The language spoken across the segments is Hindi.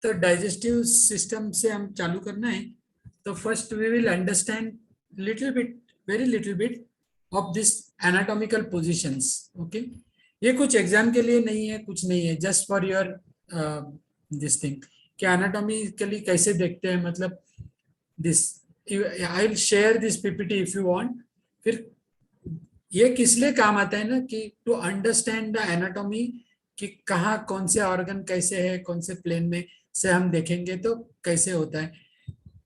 तो डाइजेस्टिव सिस्टम से हम चालू करना है। तो first we will understand little bit, very little bit of this anatomical positions. Okay, ये कुछ एग्जाम के लिए नहीं है, कुछ नहीं है, just for your this thing कि एनाटॉमिकली कैसे देखते हैं, मतलब this I will share this PPT if you want. फिर ये किस लिए काम आता है ना, कि टू अंडरस्टैंड द एनाटॉमी, कि कहाँ कौन से ऑर्गन कैसे है, कौन से प्लेन में से हम देखेंगे तो कैसे होता है,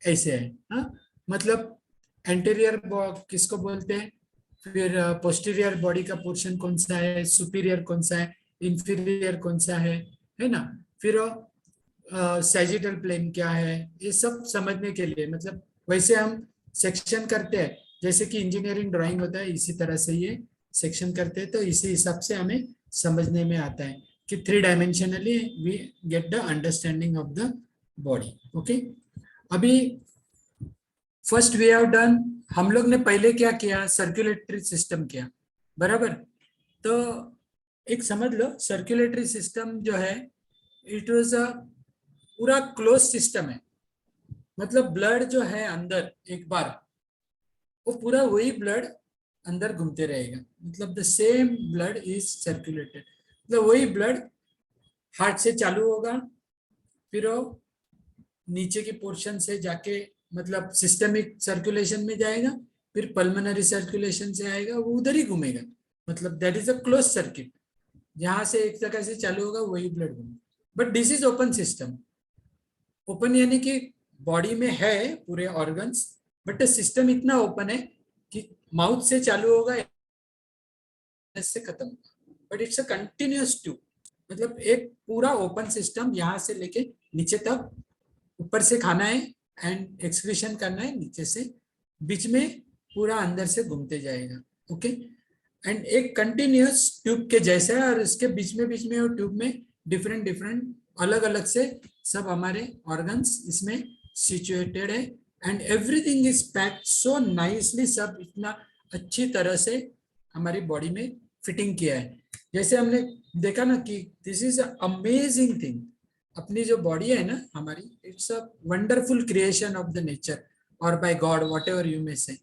ऐसे है। हाँ, मतलब एंटीरियर किसको बोलते हैं, फिर पोस्टीरियर बॉडी का पोर्शन कौन सा है, सुपीरियर कौन सा है, इंफीरियर कौन सा है ना। फिर सैजिटल प्लेन क्या है, ये सब समझने के लिए, मतलब वैसे हम सेक्शन करते हैं, जैसे कि इंजीनियरिंग ड्राइंग होता है इसी तरह से ये सेक्शन करते हैं, तो इसी हिसाब से हमें समझने में आता है कि 3 dimensionally we get the understanding of the body. Okay, अभी फर्स्ट वी हैव डन, हम लोग ने पहले क्या किया, सर्कुलेटरी सिस्टम किया, बराबर। तो एक समझ लो सर्कुलेटरी सिस्टम जो है, इट वाज अ पूरा क्लोज सिस्टम है, मतलब ब्लड जो है अंदर एक बार, वो पूरा वही ब्लड अंदर घूमते रहेगा, मतलब the same blood is circulated, मतलब वही ब्लड हार्ट से चालू होगा, फिर वो नीचे के पोर्शन से जाके मतलब सिस्टमिक सर्कुलेशन में जाएगा, फिर पल्मोनरी सर्कुलेशन से आएगा, वो उधर ही घूमेगा, मतलब that is a close circuit, जहां से एक जगह से चालू होगा वही ब्लड घूमेगा। But this is open system, open यानी कि बॉडी में है पूरे ऑर्गन्स, बट सिस्टम इतना ओपन है कि माउथ से चालू होगा, से खत्म होगा, but it's a continuous tube, मतलब एक पूरा ओपन सिस्टम, यहाँ से लेके नीचे तक, ऊपर से खाना है एंड एक्सक्रीशन करना है नीचे से, बीच में पूरा अंदर से घूमते जाएगा। ओके, एंड एक कंटिन्यूअस ट्यूब के जैसा है, और इसके बीच में और ट्यूब में डिफरेंट डिफरेंट अलग अलग से सब हमारे ऑर्गन्स इसमें सिचुएटेड है, and everything is packed so nicely, सब इतना अच्छी तरह से हमारी बॉडी में फिटिंग किया है। जैसे हमने देखा ना कि दिस इज अमेजिंग थिंग, अपनी जो बॉडी है ना हमारी, it's a wonderful creation of the nature और by God, whatever you may say,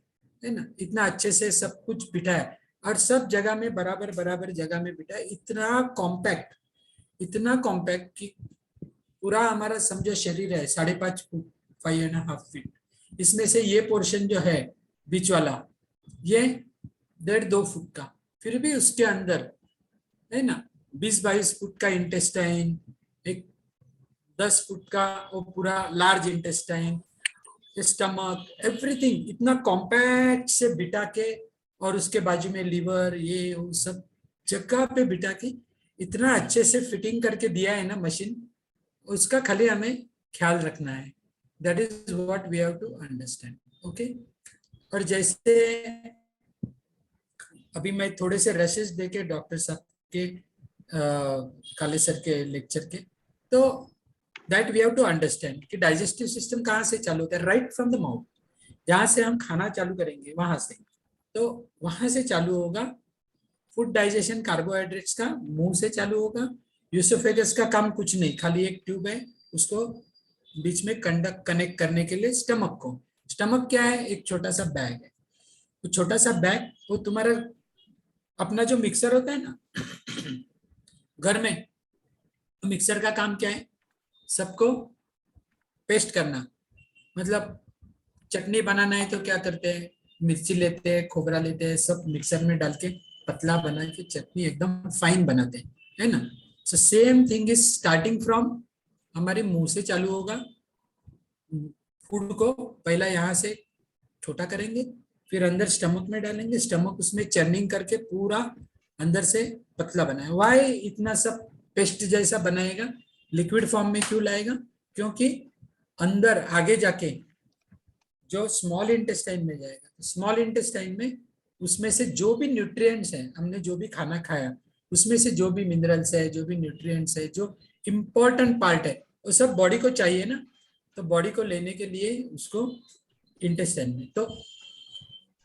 है ना। इतना अच्छे से सब कुछ बिठा है, और सब जगह में बराबर बराबर जगह में बिठा है, इतना कॉम्पैक्ट कि पूरा हमारा समझो शरीर है 5.5 फुट, 5.5 फीट, इसमें से ये पोर्शन जो है बीच वाला, ये 1.5-2 फुट का, फिर भी उसके अंदर है ना 20-22 फुट का इंटेस्टाइन, एक 10 फुट का वो पूरा लार्ज इंटेस्टाइन, स्टमक, एवरीथिंग इतना कॉम्पैक्ट से बिठा के, और उसके बाजू में लीवर, ये वो सब जगह पे बिठा के इतना अच्छे से फिटिंग करके दिया है ना मशीन, उसका खाली हमें ख्याल रखना है, that is what we have to understand. Okay, और जैसे अभी मैं थोड़े से रशेस देके डॉक्टर साहब के काले सर के लेक्चर के, तो that we have to understand कि डाइजेस्टिव सिस्टम कहाँ से चालू होता है, राइट फ्रॉम द माउथ, जहां से हम खाना चालू करेंगे वहां से, तो वहां से चालू होगा फूड डाइजेशन, कार्बोहाइड्रेट्स का मुंह से चालू होगा। यूसोफेगस का काम कुछ नहीं, खाली एक ट्यूब है, उसको बीच में कनेक्ट करने के लिए स्टमक को, स्टमक क्या है, एक छोटा सा बैग है, तो छोटा सा बैग, वो तुम्हारा अपना जो मिक्सर होता है ना घर में, तो मिक्सर का काम क्या है, सबको पेस्ट करना, मतलब चटनी बनाना है तो क्या करते हैं, मिर्ची लेते हैं, खोबरा लेते हैं, सब मिक्सर में डाल के पतला बना के चटनी एकदम फाइन बनाते हैं, है ना। So same thing is starting from, हमारे मुंह से चालू होगा, फूड को पहला यहाँ से छोटा करेंगे, फिर अंदर स्टमक में डालेंगे, स्टमक उसमें चर्निंग करके पूरा अंदर से पतला बनाए। वाई इतना सब पेस्ट जैसा बनाएगा, लिक्विड फॉर्म में क्यों लाएगा, क्योंकि अंदर आगे जाके जो स्मॉल इंटेस्टाइन में जाएगा, स्मॉल इंटेस्टाइन में उसमें से जो भी न्यूट्रिएंट्स हैं, हमने जो भी खाना खाया उसमें से जो भी मिनरल्स है, जो भी न्यूट्रिएंट्स है, जो इम्पोर्टेंट पार्ट है, वो सब बॉडी को चाहिए ना, तो बॉडी को लेने के लिए उसको इंटेस्टाइन में, तो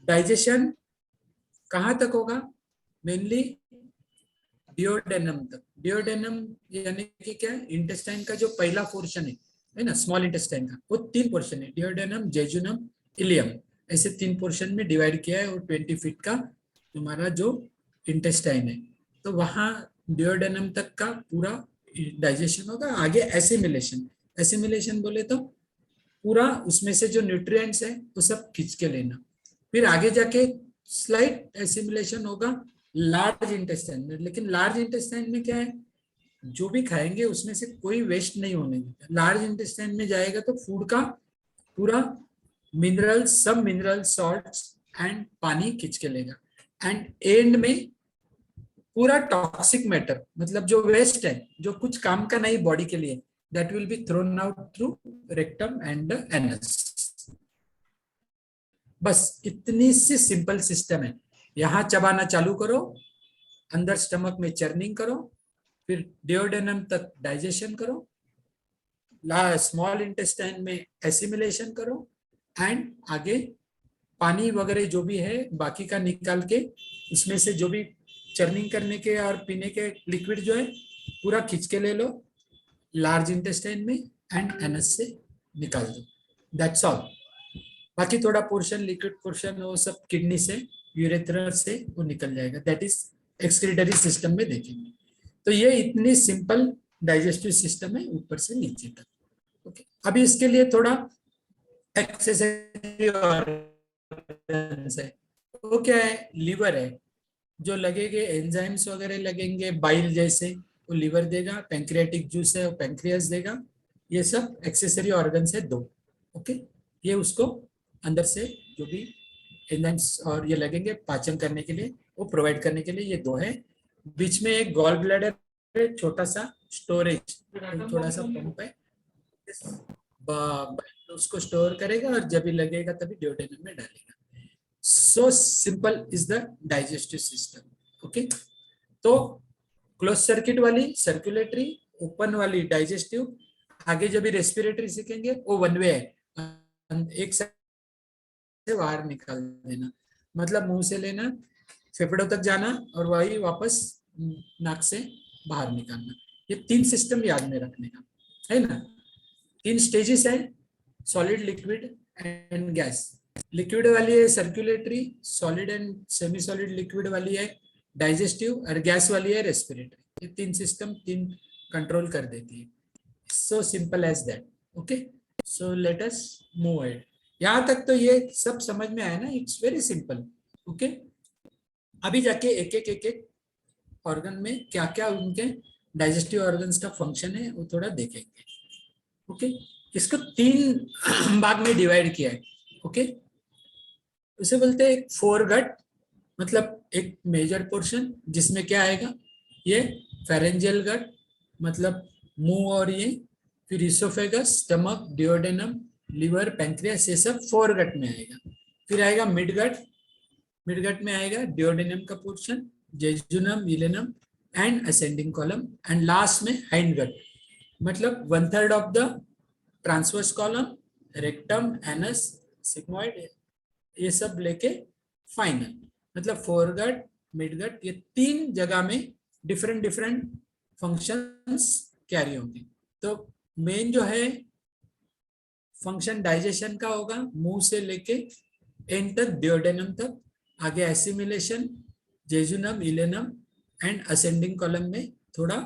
डाइजेशन कहाँ तक होगा, मेनली डिओडेनम तक। डिओडेनम यानी कि क्या है, इंटेस्टाइन का जो पहला पोर्शन है ना, स्मॉल इंटेस्टाइन का, वो 3 पोर्शन है, डिओडेनम, जेजुनम, इलियम, ऐसे 3 पोर्शन में डिवाइड किया है। और 20 फीट का तुम्हारा जो इंटेस्टाइन है, तो वहां डिओडेनम तक का पूरा डाइजेशन होगा। आगे एसिमिलेशन, एसिमिलेशन बोले तो पूरा उसमें से जो न्यूट्रिएंट्स है वो सब खींच के लेना। फिर आगे जाके स्लाइट एसिमिलेशन होगा लार्ज इंटेस्टाइन में। लेकिन लार्ज इंटेस्टाइन में क्या है, जो भी खाएंगे उसमें से कोई वेस्ट नहीं होने देता। लार्ज इंटेस्टाइन में जाएगा तो फूड का पूरा मिनरल्स, सब मिनरल, सॉल्ट्स एंड पानी खींच के लेगा। एंड एंड में पूरा टॉक्सिक मैटर, मतलब जो वेस्ट है, जो कुछ काम का नहीं बॉडी के लिए, that will be thrown out through rectum and anus. बस इतनी सी सिंपल सिस्टम है। यहां चबाना चालू करो, अंदर स्टमक में चर्निंग करो, फिर डिओडेनम तक डाइजेशन करो, स्मॉल इंटेस्टाइन में एसिमिलेशन करो, एंड आगे पानी वगैरह जो भी है बाकी का निकाल के, उसमें से जो भी चर्निंग करने के और पीने के लिक्विड जो है पूरा खींच के ले लो लार्ज इंटेस्टाइन में एंड एनस से निकाल दो। That's all. बाकी थोड़ा पोर्शन, लिक्विड पोर्शन, वो सब किडनी से, यूरेथ्रा से वो निकल जाएगा। दैट इज एक्सक्रीटरी सिस्टम में देखेंगे। तो ये इतनी सिंपल डाइजेस्टिव सिस्टम है ऊपर से नीचे तक। ओके, अभी इसके लिए थोड़ा एक्सेसरी ऑर्गन्स है। वो क्या है, लीवर है, जो लगेंगे एंजाइम्स वगैरह लगेंगे, बाइल जैसे, वो लीवर देगा। पैंक्रियाटिक जूस है, वो पैंक्रियास देगा। ये सब एक्सेसरी ऑर्गन्स है 2। ओके, ये उसको अंदर से जो भी एंजाइम्स और ये लगेंगे पाचन करने के लिए, वो प्रोवाइड करने के लिए ये 2 है। बीच में एक गॉल ब्लैडर है, छोटा सा स्टोरेज, थोड़ा सा पंप है, उसको स्टोर करेगा और जब भी लगेगा तभी डिओडेनम में डालेगा। So simple is the digestive system. Okay, तो क्लोज सर्किट वाली सर्कुलेटरी, ओपन वाली डाइजेस्टिव। आगे जब भी रेस्पिरेटरी सीखेंगे वो 1 वे है, एक से बाहर निकाल देना, मतलब मुंह से लेना, फेफड़ों तक जाना और वही वापस नाक से बाहर निकालना। ये 3 सिस्टम याद में रखने का है ना। 3 स्टेजेस है, solid, liquid and gas. Liquid वाली है circulatory, solid and semi solid liquid वाली है डाइजेस्टिव, और गैस वाली है रेस्पिरेटरी। ये 3 सिस्टम 3 कंट्रोल कर देती है। So simple as that. Okay, so let us move ahead. यहां तक तो ये सब समझ में आया ना, इट्स वेरी सिंपल। ओके, अभी जाके एक ऑर्गन में क्या क्या उनके डाइजेस्टिव ऑर्गन्स का फंक्शन है वो थोड़ा देखेंगे। ओके, इसको 3 भाग में डिवाइड किया है। ओके, उसे बोलते हैं फोरगट, मतलब एक मेजर पोर्शन जिसमें क्या आएगा, ये फेरेंजियल गट, मतलब मुंह और ये, फिर oesophagus, stomach, duodenum, liver, pancreas, ये सब फोरगट में आएगा। फिर आएगा मिडगट, मिडगट में आएगा डिओडेनम का portion, jejunum, ileum and ascending colon, and last में हाइंडगट, मतलब 1/3 of the transverse colon, rectum, anus, sigmoid, ये सब लेके फाइनल, मतलब फोरगट, मिडगट, ये 3 जगह में डिफरेंट डिफरेंट फंक्शंस कैरी होंगे। तो मेन जो है फंक्शन डाइजेशन का होगा, मुंह से लेके एंड तक, डिओडेनम तक। आगे assimilation, jejunum, ileum and ascending colon में थोड़ा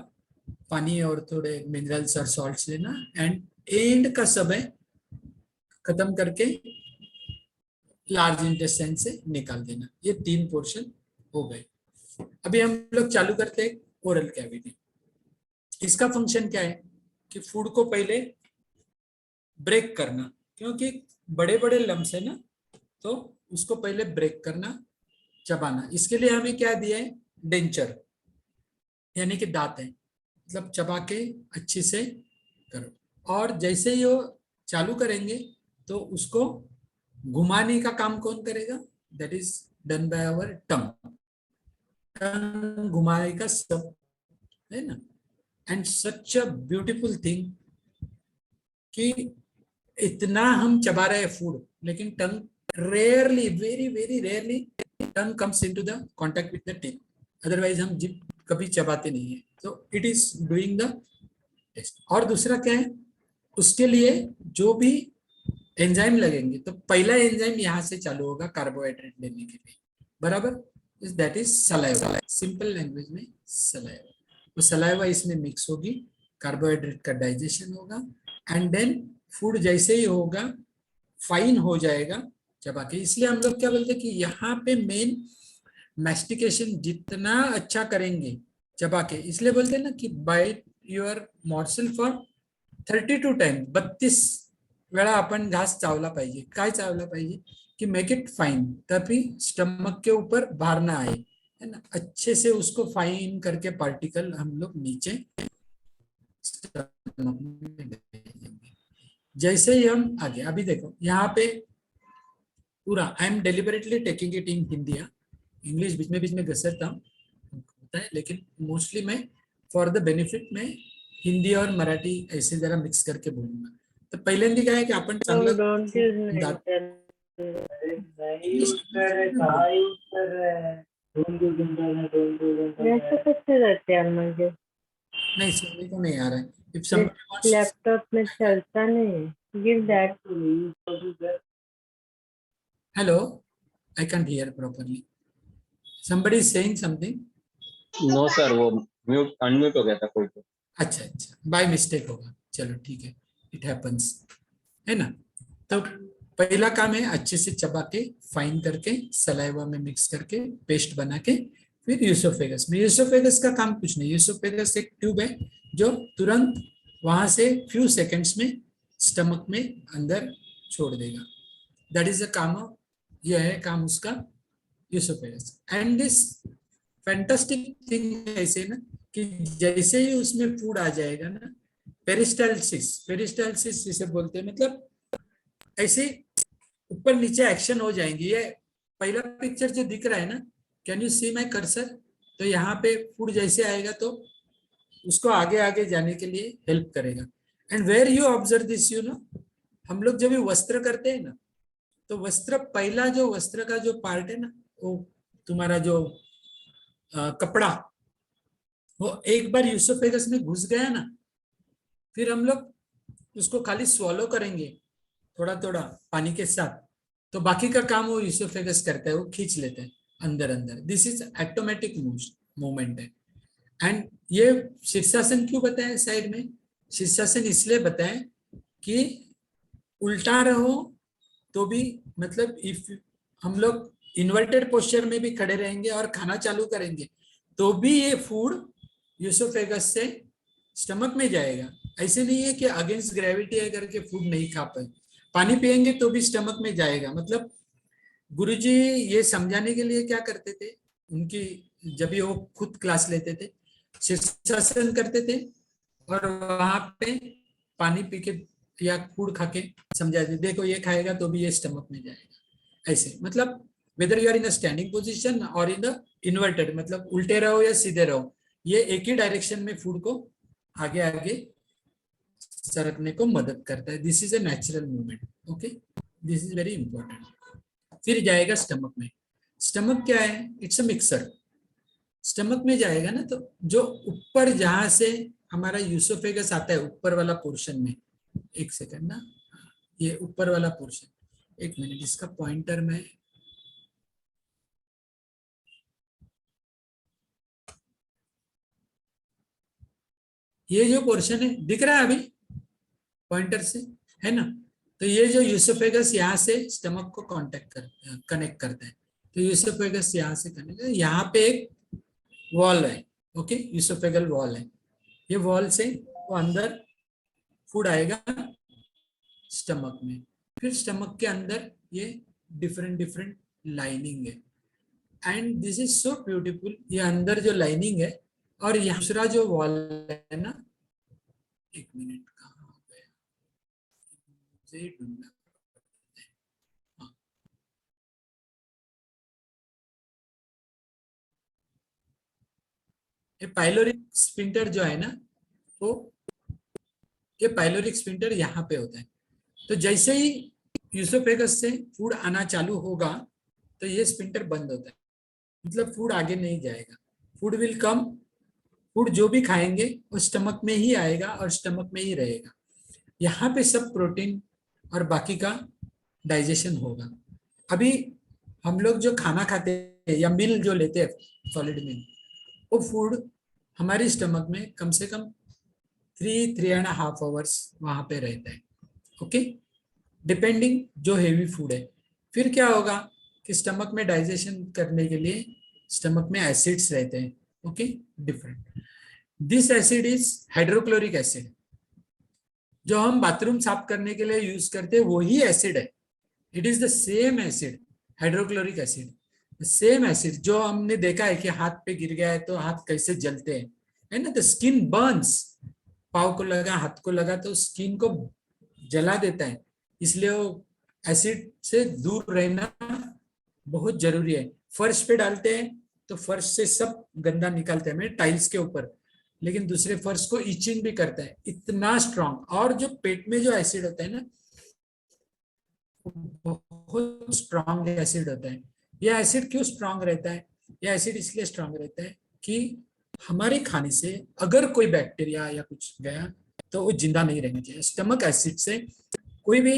पानी और थोड़े मिनरल्स और सॉल्ट्स लेना, एंड एंड का सब है खत्म करके लार्ज इंटेस्टाइन से निकाल देना। ये 3 पोर्शन हो गए। अभी हम लोग चालू करते हैं ओरल कैविटी। इसका फंक्शन क्या है कि फूड को पहले ब्रेक करना, क्योंकि बड़े बड़े लम्स है ना, तो उसको पहले ब्रेक करना, चबाना। इसके लिए हमें क्या दिया है, डेंचर, यानी कि दांत है, मतलब चबा के अच्छी से करो। और जैसे ही वो चालू करेंगे तो उसको घुमाने का काम कौन करेगा, that is done by our tongue. Tongue घुमाएगा सब, है ना। And such a beautiful thing कि इतना हम चबा रहे हैं फूड, लेकिन tongue rarely, very very rarely tongue comes into the contact with the teeth. Otherwise हम जिप कभी चबाते नहीं है, तो it is doing the taste. और दूसरा क्या है, उसके लिए जो भी एंजाइम लगेंगे, तो पहला एंजाइम यहाँ से चालू होगा कार्बोहाइड्रेट लेने के लिए, बराबर, that is saliva, simple language में सलाइवा। तो सलाइवा इसमें मिक्स होगी, कार्बोहाइड्रेट का डाइजेशन होगा, एंड देन फूड जैसे ही होगा फाइन हो जाएगा चबा के। इसलिए हम लोग क्या बोलते हैं कि यहाँ पे मेन मैस्टिकेशन जितना अच्छा करेंगे चबा के, इसलिए बोलते हैं ना कि bite your morsel for 32 time, 32 वेळा आपण घास चावला पाहिजे। काय चावला पाहिजे कि मेक इट फाइन, तभी स्टमक के ऊपर भार ना आए, है ना, अच्छे से उसको फाइन करके पार्टिकल हम लोग नीचे स्टमक में भेजेंगे। जैसे ही हम आगे, अभी देखो यहाँ पे पूरा, I am deliberately taking it in Hindi, English बीच में घसरता हूँ होता है, लेकिन मोस्टली मैं फॉर द बेनिफिट में हिंदी और मराठी ऐसे जरा मिक्स करके बोलूंगा। तर पहिल्यांदा काय आहे की आपण चांगलं don't use mental. ऐसा कैसे रहते हैं मुझे? नहीं, समझ को नहीं आ रहा है। If somebody wants, लैपटॉप में चलता नहीं। Give that to me. hello, I can't hear properly. Somebody is saying something. No sir, वो म्यूट अनम्यूट हो गया था कोई तो। अच्छा अच्छा, बाय मिस्टेक होगा, चलो ठीक है, इट हैपन्स, है ना। तो पहला काम है अच्छे से चबा के फाइन करके सलाइवा में मिक्स करके पेस्ट बना के फिर यूसोफेगस में। यूसोफेगस का काम कुछ नहीं, यूसोफेगस एक ट्यूब है जो तुरंत वहां से फ्यू सेकंड्स में स्टमक में अंदर छोड़ देगा, दैट इज द काम, यह है काम उसका oesophagus. And this fantastic thing ऐसे ना कि जैसे ही उसमें फूड आ जाएगा ना, पेरिस्टाल्सिस, पेरिस्टाल्सिस जिसे बोलते हैं, मतलब ऐसे ऊपर नीचे एक्शन हो जाएंगे। ये पहला पिक्चर जो दिख रहा है ना, can you see my cursor, तो यहाँ पे फूड जैसे आएगा तो उसको आगे आगे जाने के लिए हेल्प करेगा। And where you observe this, you know, हम लोग जब भी वस्त्र करते हैं ना, तो वस्त्र, पहला जो वस्त्र का जो पार्ट है ना, वो तुम्हारा जो कपड़ा, वो एक बार यूसोफेगस में घुस गया ना, फिर हम लोग उसको खाली स्वॉलो करेंगे थोड़ा थोड़ा पानी के साथ, तो बाकी का काम वो यूसोफेगस करता है, वो खींच लेता है अंदर अंदर। दिस इज ऑटोमेटिक मूवमेंट है। एंड ये शीर्षासन क्यों बताया साइड में, शीर्षासन इसलिए बताया कि उल्टा रहो तो भी, मतलब इफ हम लोग इन्वर्टेड पोस्चर में भी खड़े रहेंगे और खाना चालू करेंगे तो भी ये फूड यूसोफेगस से स्टमक में जाएगा। ऐसे नहीं है कि अगेंस्ट ग्रेविटी है करके फूड नहीं खा पाए, पानी पिएंगे तो भी स्टमक में जाएगा। मतलब गुरुजी ये समझाने के लिए क्या करते थे, उनकी जब भी वो खुद क्लास लेते थे, शीर्षासन करते थे और वहां पे पानी पी के या फूड खा के समझाते, देखो ये खाएगा तो भी ये स्टमक में जाएगा। ऐसे मतलब whether you are in a standing position और इन द इन्वर्टेड, मतलब उल्टे रहो या सीधे रहो, ये एक ही डायरेक्शन में फूड को आगे आगे सरकने को मदद करता है। This is a natural movement, okay, this is very important. फिर जाएगा स्टमक में। स्टमक क्या है, इट्स अ मिक्सर। स्टमक में जाएगा ना, तो जो ऊपर जहां से हमारा यूसोफेगस आता है, ऊपर वाला पोर्शन में, एक सेकंड ना, ये ऊपर वाला पोर्शन, एक मिनट, इसका पॉइंटर में, ये जो पोर्शन है दिख रहा है अभी पॉइंटर से, है ना, तो ये जो यूसोफेगस यहाँ से स्टमक को कनेक्ट करता है, तो यूसोफेगस यहाँ से कनेक्ट, यहाँ पे एक वॉल है, ओके, यूसोफेगल वॉल है, ये वॉल से वो अंदर फूड आएगा स्टमक में। फिर स्टमक के अंदर ये डिफरेंट डिफरेंट लाइनिंग है and this is so beautiful. ये अंदर जो लाइनिंग है और दूसरा जो वॉल है ना, एक मिनट, कहाँ हो गया, मुझे ढूंढना, हाँ, ये पाइलोरिक स्फिंक्टर जो है ना, वो ये पाइलोरिक स्फिंक्टर यहाँ पे होता है। तो जैसे ही यूसोफेगस से फूड आना चालू होगा तो ये स्फिंक्टर बंद होता है, मतलब फूड आगे नहीं जाएगा, फूड विल कम फूड जो भी खाएंगे वो स्टमक में ही आएगा और स्टमक में ही रहेगा। यहाँ पे सब प्रोटीन और बाकी का डाइजेशन होगा। अभी हम लोग जो खाना खाते हैं या मील जो लेते हैं सॉलिड मील, वो फूड हमारी स्टमक में कम से कम 3-3.5 आवर्स वहां पे रहता है। ओके, डिपेंडिंग जो हेवी फूड है। फिर क्या होगा कि स्टमक में डाइजेशन करने के लिए स्टमक में एसिड्स रहते हैं। Okay, different. This acid is hydrochloric acid. जो हम बाथरूम साफ करने के लिए यूज करते हैं वही एसिड है। It is the same acid, hydrochloric acid. Same acid जो हमने देखा है कि हाथ पे गिर गया है तो हाथ कैसे जलते हैं, है ना, द स्किन बर्न्स। पाव को लगा, हाथ को लगा तो स्किन को जला देता है। इसलिए वो एसिड से दूर रहना बहुत जरूरी है। फर्श पे डालते हैं तो फर्श से सब गंदा निकालते हैं, मेरे टाइल्स के ऊपर, लेकिन दूसरे फर्श को इचिंग भी करता है, इतना स्ट्रांग। और जो पेट में जो एसिड होता है ना, बहुत स्ट्रांग एसिड होता है। यह एसिड क्यों स्ट्रांग रहता है? यह एसिड इसलिए स्ट्रांग रहता है कि हमारे खाने से अगर कोई बैक्टीरिया या कुछ गया तो वो जिंदा नहीं रहना चाहिए। स्टमक एसिड से कोई भी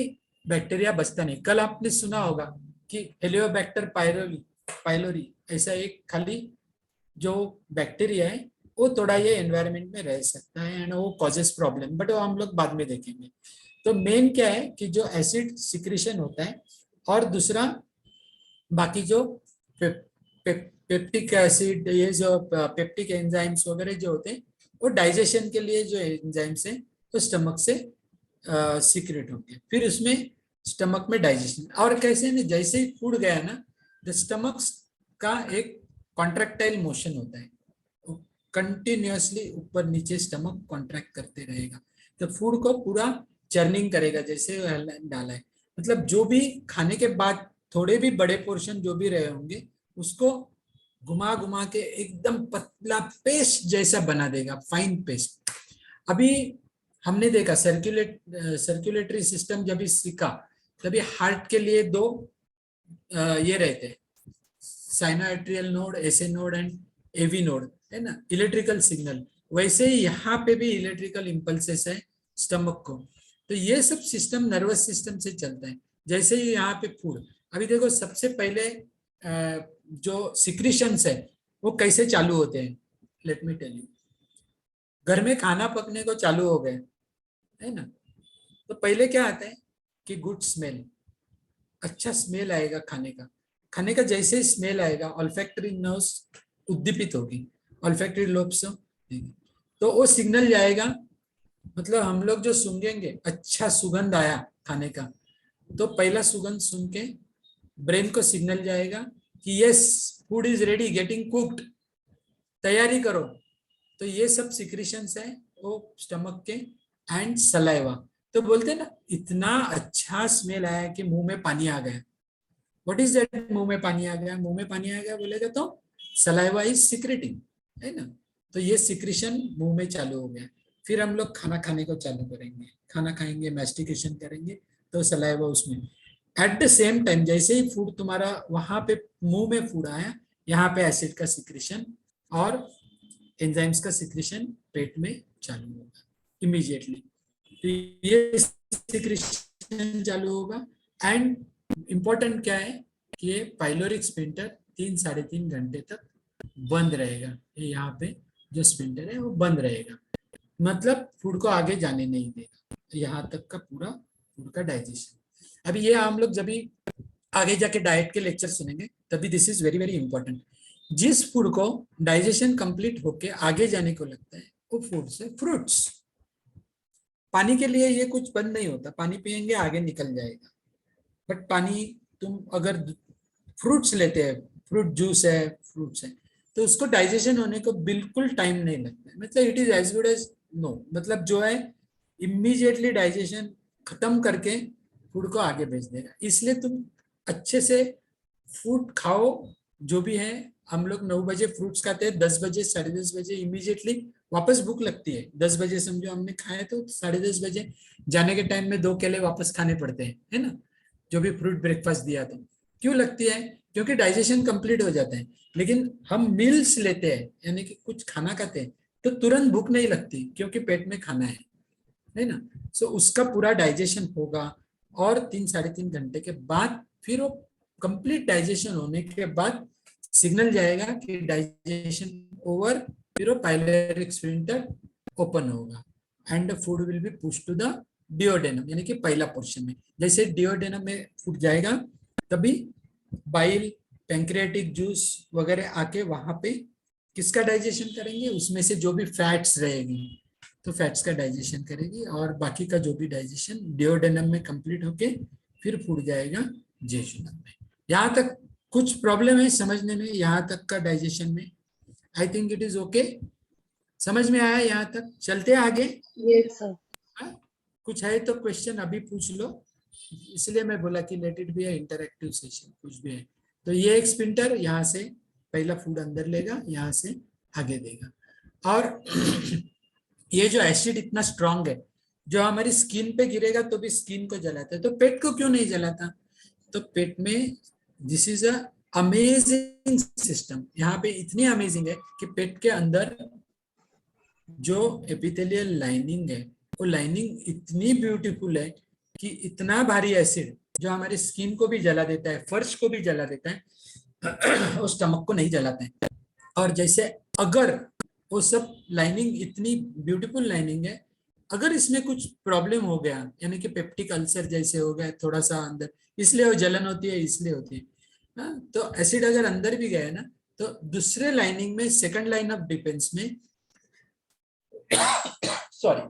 बैक्टीरिया बचता नहीं। कल आपने सुना होगा कि हेलियोबैक्टर पाइलोरी ऐसा एक खाली जो बैक्टीरिया है वो थोड़ा ये एनवायरनमेंट में रह सकता है एंड वो कॉजेस प्रॉब्लम, बट वो हम लोग बाद में देखेंगे। तो मेन क्या है कि जो एसिड सिक्रीशन होता है, और दूसरा बाकी जो पेप्टिक एसिड, ये जो पेप्टिक एंजाइम्स वगैरह जो होते हैं वो डाइजेशन के लिए जो एंजाइम्स है वो स्टमक से सीक्रेट होते हैं। फिर उसमें स्टमक में डाइजेशन। और कैसे ना, जैसे ही फूड गया ना, द स्टमक का एक कॉन्ट्रैक्टाइल मोशन होता है, कंटिन्यूअसली ऊपर नीचे स्टमक कॉन्ट्रैक्ट करते रहेगा। तो फूड को पूरा चर्निंग करेगा जैसे डाला है। मतलब जो भी खाने के बाद थोड़े भी बड़े पोर्शन जो भी रहे होंगे उसको घुमा घुमा के एकदम पतला पेस्ट जैसा बना देगा, फाइन पेस्ट। अभी हमने देखा सर्कुलेटरी सिस्टम जब सीखा तभी हार्ट के लिए दो ये रहते हैं, sinoatrial node, SA node and AV node, है ना, इलेक्ट्रिकल सिग्नल। वैसे ही यहाँ पे भी इलेक्ट्रिकल इंपल्सेस है स्टमक को। तो ये सब सिस्टम नर्वस सिस्टम से चलता है। जैसे ही यहाँ पे फूड, अभी देखो सबसे पहले जो सिक्रीशंस है वो कैसे चालू होते हैं, लेट मी टेल यू। घर में खाना पकने को चालू हो गए, है ना, तो पहले क्या आता है कि गुड स्मेल, अच्छा स्मेल आएगा खाने का। खाने का जैसे ही स्मेल आएगा ऑल्फैक्टरी नर्व्स उद्दीपित होगी, ऑल्फैक्टरी लोब्स, तो वो सिग्नल जाएगा। मतलब हम लोग जो सूंघेंगे अच्छा सुगंध आया खाने का, तो पहला सुगंध सुन के ब्रेन को सिग्नल जाएगा कि yes food is ready, getting cooked, तैयारी करो। तो ये सब सिक्रीशंस है वो स्टमक के एंड सलाइवा। तो बोलते हैं ना, इतना अच्छा स्मेल आया कि मुंह में पानी आ गया। व्हाट इज दैट, मुंह में पानी आ गया? मुंह में पानी आ गया बोलेगा तो सलाइवा इज सिक्रेटिंग, है ना। तो ये सिक्रीशन मुंह में चालू हो गया। फिर हम लोग खाना खाने को चालू करेंगे, खाना खाएंगे, मैस्टिकेशन करेंगे, तो सलाइवा उसमें। एट द सेम टाइम जैसे ही फूड तुम्हारा वहां पे मुंह में फूड आया, यहाँ पे एसिड का सिक्रीशन और एंजाइम्स का सिक्रीशन पेट में चालू होगा इमीडिएटली। तो ये सिक्रीशन चालू होगा। एंड इम्पोर्टेंट क्या है कि ये पाइलोरिक स्फिंक्टर 3-3.5 घंटे तक बंद रहेगा। ये यहाँ पे जो स्फिंक्टर है वो बंद रहेगा, मतलब फूड को आगे जाने नहीं देगा, यहाँ तक का पूरा फूड का डाइजेशन। अभी ये हम लोग जब भी आगे जाके डाइट के लेक्चर सुनेंगे तभी this is very very important. जिस फूड को डाइजेशन कंप्लीट होके आगे जाने को लगता है वो फूड से फ्रूट्स। पानी के लिए ये कुछ बंद नहीं होता, पानी पियेंगे आगे निकल जाएगा। बट पानी तुम अगर फ्रूट्स लेते हैं, फ्रूट जूस है, फ्रूट्स है, तो उसको डाइजेशन होने को बिल्कुल टाइम नहीं लगता है। मतलब it is as good as no, मतलब जो है इमीडिएटली डाइजेशन खत्म करके फूड को आगे भेज देगा। इसलिए तुम अच्छे से फूड खाओ जो भी है। हम लोग 9 बजे फ्रूट्स खाते हैं, 10 बजे 10:30 बजे इमीडिएटली वापस भूख लगती है। 10 बजे समझो हमने खाए तो 10:30 बजे जाने के टाइम में 2 केले वापस खाने पड़ते हैं, है ना, जो भी फ्रूट ब्रेकफास्ट दिया तो। क्यों लगती है? क्योंकि डाइजेशन कंप्लीट हो जाता है। लेकिन हम मील्स लेते हैं, यानी कि कुछ खाना खाते हैं तो तुरंत भूख नहीं लगती क्योंकि पेट में खाना है ना। सो उसका पूरा डाइजेशन होगा और 3-3.5 घंटे के बाद फिर वो कंप्लीट डाइजेशन होने के बाद सिग्नल जाएगा कि डाइजेशन ओवर, फिर वो पाइलोरिक स्फिंक्टर ओपन होगा and food will be push to the duodenum, यानी कि पहला पोर्शन में। जैसे डिओडेनम में फूड जाएगा तभी बाइल, पैंक्रियाटिक जूस वगैरह आके वहां पे किसका डाइजेशन करेंगे, उसमें से जो भी फैट्स रहेगी तो फैट्स का डाइजेशन करेगी और बाकी का जो भी डाइजेशन डिओडेनम में कंप्लीट होके फिर फूड जाएगा जेजुनम में। यहाँ तक कुछ प्रॉब्लम है समझने में, यहाँ तक का डाइजेशन में? I think it is okay, समझ में आया यहाँ तक? चलते आगे। Yes, sir. हाँ? कुछ है तो क्वेश्चन अभी पूछ लो, इसलिए मैं बोला कि let it be interactive session, कुछ भी है तो। ये एक स्पिंटर यहाँ से पहला फूड अंदर लेगा, यहाँ से आगे देगा। और ये जो एसिड इतना स्ट्रांग है, जो हमारी स्किन पे गिरेगा तो भी स्किन को जलाता है, तो पेट को क्यों नहीं जलाता? तो पेट में this is a amazing system, यहाँ पे इतनी अमेजिंग है कि पेट के अंदर जो एपिथेलियल लाइनिंग है वो लाइनिंग इतनी ब्यूटीफुल है कि इतना भारी एसिड जो हमारी स्किन को भी जला देता है, फर्श को भी जला देता है और स्टमक को नहीं जलाता है। और जैसे अगर वो सब लाइनिंग इतनी ब्यूटीफुल लाइनिंग है, अगर इसमें कुछ प्रॉब्लम हो गया, यानी कि पेप्टिक अल्सर जैसे हो गया थोड़ा सा अंदर, इसलिए वो जलन होती है, इसलिए होती है ना, तो एसिड अगर अंदर भी गया ना तो दूसरे लाइनिंग में, सेकंड लाइन ऑफ डिफेंस में sorry,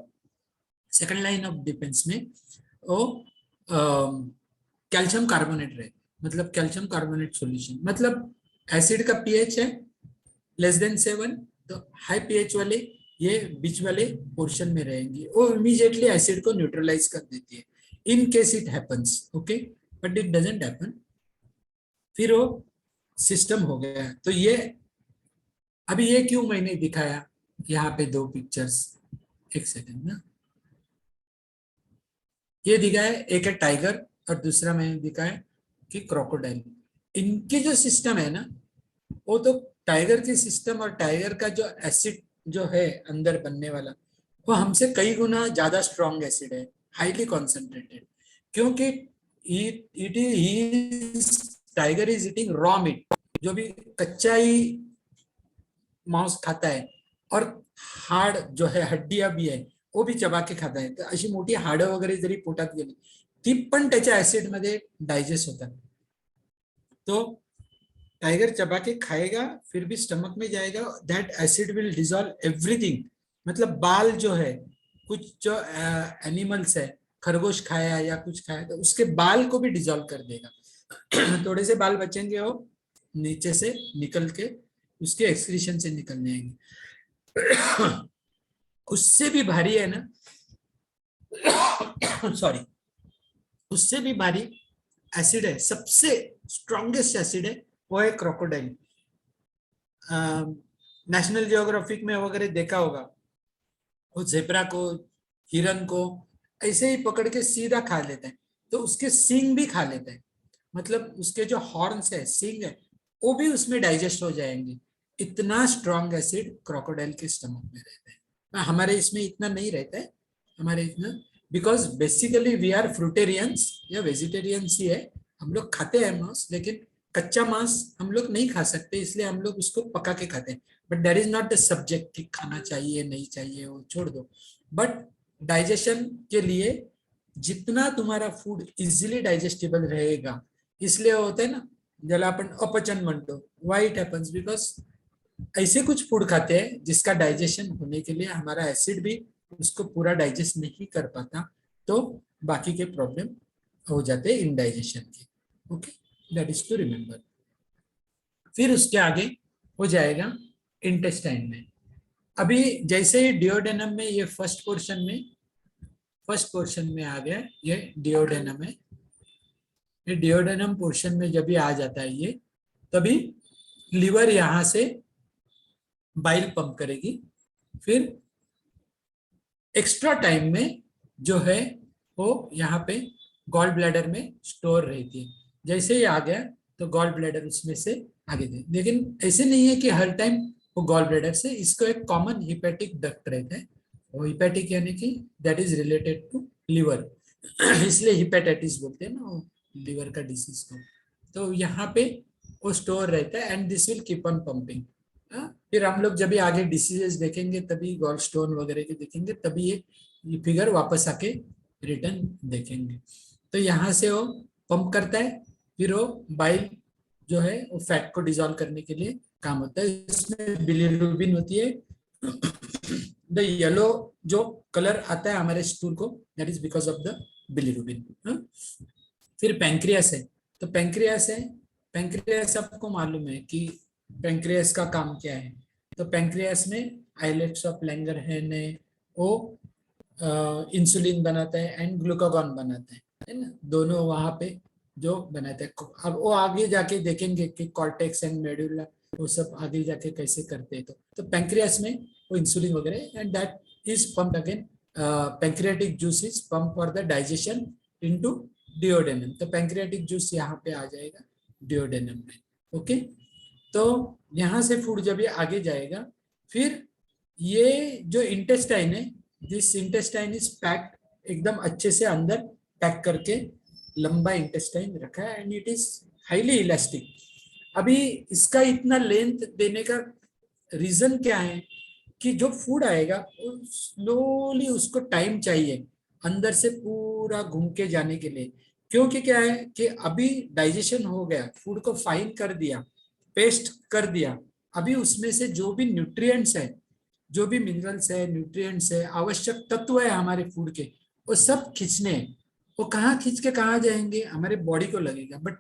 second line of defence में वो कैल्शियम कार्बोनेट रहे, मतलब कैल्शियम कार्बोनेट सॉल्यूशन, मतलब एसिड का पीएच है <7, तो हाई पीएच वाले ये बीच वाले पोर्शन में रहेंगे, वो इमीडिएटली एसिड को न्यूट्रलाइज कर देती है in case it happens, okay, but it doesn't happen. फिर वो सिस्टम हो गया। तो ये अभी ये क्यों मैंने दिखाया यहाँ पे दो पिक्चर्स, एक सेकंड ना, ये दिखाया एक है टाइगर और दूसरा मैंने दिखाया कि क्रोकोडाइल। इनकी जो सिस्टम है ना, वो तो टाइगर की सिस्टम और टाइगर का जो एसिड जो है अंदर बनने वाला, वो हमसे कई गुना ज्यादा स्ट्रॉन्ग एसिड है, हाईली कॉन्सेंट्रेटेड, क्योंकि tiger is eating raw meat, जो भी कच्चा ही मांस खाता है, और हाड जो है, हड्डियां भी है, वो भी चबा के खाता है, तर अशी मोठी हाडं वगैरे जरी पोटात गेली ती पण त्याच्या ऍसिड मध्ये डायजेस्ट होतात। तो टाइगर चबा के खाएगा फिर भी स्टमक में जाएगा, that acid will dissolve everything, मतलब बाल जो है, कुछ जो एनिमल्स है, खरगोश खाया या कुछ खाया तो उसके बाल को भी डिजॉल्व कर देगा थोड़े से बाल बचेंगे वो नीचे से निकल के उसके एक्सक्रीशन से निकलने आएंगे उससे भी भारी है ना सॉरी, उससे भी भारी एसिड है, सबसे स्ट्रॉन्गेस्ट एसिड है वो है क्रोकोडाइल। नेशनल जियोग्राफिक में वगैरह देखा होगा, वो जेब्रा को, हिरन को ऐसे ही पकड़ के सीधा खा लेते हैं, तो उसके सींग भी खा लेते हैं, मतलब उसके जो हॉर्न्स है, सींग है, वो भी उसमें डाइजेस्ट हो जाएंगे। इतना स्ट्रॉन्ग एसिड क्रोकोडाइल के स्टमक में रहता है। हमारे इसमें इतना नहीं रहता है, हमारे इतना, बिकॉज बेसिकली वी आर फ्रूटेरियंस या वेजिटेरियंस ही है, हम लोग खाते हैं मांस, लेकिन कच्चा मांस हम लोग नहीं खा सकते, इसलिए हम लोग उसको पका के खाते हैं। But that is not the subject कि खाना चाहिए नहीं चाहिए, वो छोड़ दो। बट डाइजेशन के लिए जितना तुम्हारा फूड इजिली डायजेस्टेबल रहेगा, इसलिए होता है ना ज्याला आपण अपचन म्हणतो, व्हाई इट हैपन्स, बिकॉज ऐसे कुछ फूड खाते हैं जिसका डाइजेशन होने के लिए हमारा एसिड भी उसको पूरा डाइजेस्ट नहीं कर पाता, तो बाकी के प्रॉब्लम हो जाते हैं इनडाइजेशन के। Okay, that is to remember. फिर उसके आगे हो जाएगा इंटेस्टाइन में। अभी जैसे ही डिओडेनम में ये फर्स्ट पोर्शन में आ गया, ये डिओडेनम है, ये डिओडेनम पोर्शन में जब भी आ जाता है ये, तभी लिवर यहां से बाइल पंप करेगी, फिर एक्स्ट्रा टाइम में जो है वो यहाँ पे गॉल ब्लैडर में स्टोर रहती है। जैसे ही आ गया तो गॉल ब्लैडर उसमें से आगे दे, लेकिन ऐसे नहीं है कि हर टाइम वो गॉल ब्लैडर से, इसको एक कॉमन हिपेटिक डक्ट रहता है, वो हिपेटिक यानी कि that is related to liver, इसलिए हिपेटाइटिस बोलते हैं ना वो लिवर का डिसीज को। तो यहाँ पे वो स्टोर रहता है and this will keep on pumping. फिर हम लोग जब भी आगे डिसीजेस देखेंगे तभी गॉल स्टोन वगैरह के देखेंगे, तभी ये फिगर वापस आके रिटर्न देखेंगे। तो यहाँ से वो पंप करता है, फिर वो बाइल जो है वो फैट को डिजोल्व करने के लिए काम होता है। इसमें बिलिरुबिन होती है, द येलो जो कलर आता है हमारे स्टूल को, that is because of the bilirubin. फिर पैंक्रियास है, तो पैंक्रियास है, पैंक्रियास आपको मालूम है कि पैंक्रियास का काम क्या है। तो पैंक्रियास में आइलेट्स ऑफ लैंगरहैंस है, वो इंसुलिन बनाता है एंड ग्लूकागॉन बनाता है ना, दोनों वहां पे जो बनाते हैं। अब वो आगे जाके देखेंगे कि कॉर्टेक्स एंड मेडुला वो सब आगे जाके कैसे करते हैं। तो पैंक्रियास में वो इंसुलिन वगैरह and that is pumped again, pancreatic juice is pump for the digestion into duodenum. तो पैंक्रियाटिक जूस यहाँ पे आ जाएगा डिओडेनम में। ओके, तो यहाँ से फूड जब ये आगे जाएगा, फिर ये जो इंटेस्टाइन है, दिस इंटेस्टाइन इज पैक्ड एकदम अच्छे से अंदर पैक करके, लंबा इंटेस्टाइन रखा है and it is highly elastic. अभी इसका इतना लेंथ देने का रीजन क्या है कि जो फूड आएगा वो स्लोली उसको टाइम चाहिए अंदर से पूरा घूम के जाने के लिए। क्योंकि क्या है कि अभी डाइजेशन हो गया, फूड को फाइन कर दिया, पेस्ट कर दिया, अभी उसमें से जो भी न्यूट्रिएंट्स है, जो भी मिनरल्स है, न्यूट्रिएंट्स है, आवश्यक तत्व है हमारे फूड के, वो सब खींचने हैं। वो कहाँ खींच के कहाँ जाएंगे, हमारे बॉडी को लगेगा, बट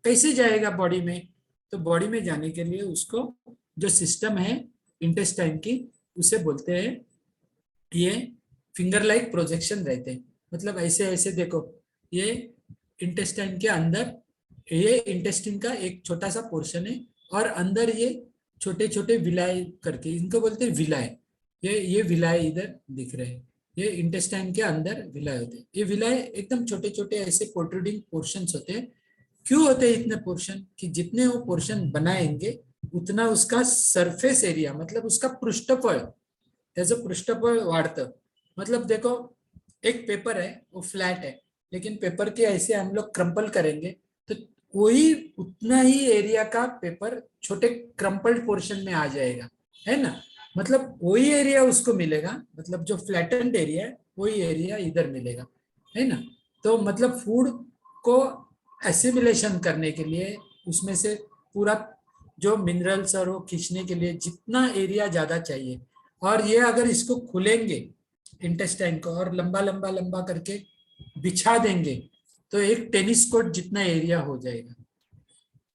कैसे जाएगा बॉडी में? तो बॉडी में जाने के लिए उसको जो सिस्टम है इंटेस्टाइन की, उसे बोलते हैं, ये फिंगर लाइक प्रोजेक्शन रहते हैं। मतलब ऐसे ऐसे देखो, ये इंटेस्टाइन के अंदर, ये इंटेस्टाइन का एक छोटा सा पोर्शन है और अंदर ये छोटे छोटे विलाय करके, इनको बोलते हैं विलाय। ये विलाय इधर दिख रहे हैं, ये इंटेस्टाइन के अंदर विलाय होते हैं। ये विलाय एकदम छोटे छोटे ऐसे प्रोट्रूडिंग पोर्शंस होते हैं। क्यों होते हैं इतने पोर्शन? कि जितने वो पोर्शन बनाएंगे उतना उसका सरफेस एरिया, मतलब उसका पृष्ठफळ, त्याचं पृष्ठफळ वाढतं। मतलब देखो, एक पेपर है वो फ्लैट है, लेकिन पेपर के ऐसे हम लोग क्रम्पल करेंगे तो वही उतना ही एरिया का पेपर छोटे क्रम्पल्ड पोर्शन में आ जाएगा, है ना। मतलब वही एरिया उसको मिलेगा, मतलब जो फ्लैटेंड एरिया है वही एरिया इधर मिलेगा, है ना। तो मतलब फूड को एसिमिलेशन करने के लिए उसमें से पूरा जो मिनरल्स और वो खींचने के लिए जितना एरिया ज्यादा चाहिए, और ये अगर इसको खुलेंगे इंटेस्टाइन को और लंबा लंबा लंबा करके बिछा देंगे तो एक टेनिस कोर्ट जितना एरिया हो जाएगा।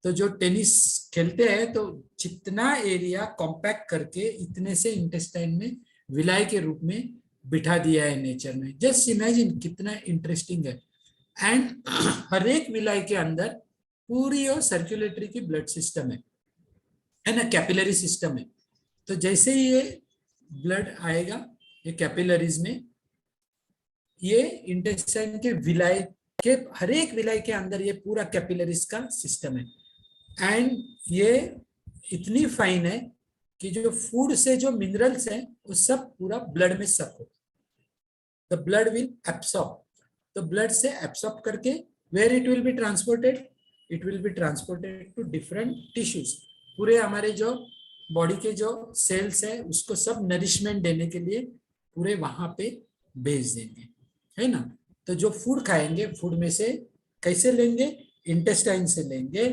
तो जो टेनिस खेलते हैं तो जितना एरिया कॉम्पैक्ट करके इतने से इंटेस्टाइन में विलाय के रूप में बिठा दिया है नेचर ने। जस्ट इमेजिन कितना इंटरेस्टिंग है। एंड हर एक विलाय के अंदर पूरी और सर्कुलेटरी की ब्लड सिस्टम है ना, कैपिलरी सिस्टम है। तो जैसे ही ये ब्लड आएगा ये कैपिलरीज में, ये इंटेस्टाइन के विलाय के हर एक विलाय के अंदर ये पूरा कैपिलरीज का सिस्टम है। एंड ये इतनी फाइन है कि जो फूड से जो मिनरल्स हैं वो सब पूरा ब्लड में सक हो। द ब्लड विल एब्सॉर्ब, तो ब्लड से एब्सॉर्ब करके where it will be transported, it will be transported to different tissues. पूरे हमारे जो बॉडी के जो सेल्स है उसको सब नरिशमेंट देने के लिए पूरे वहां पे भेज देंगे, है ना। तो जो फूड खाएंगे, फूड में से कैसे लेंगे? इंटेस्टाइन से लेंगे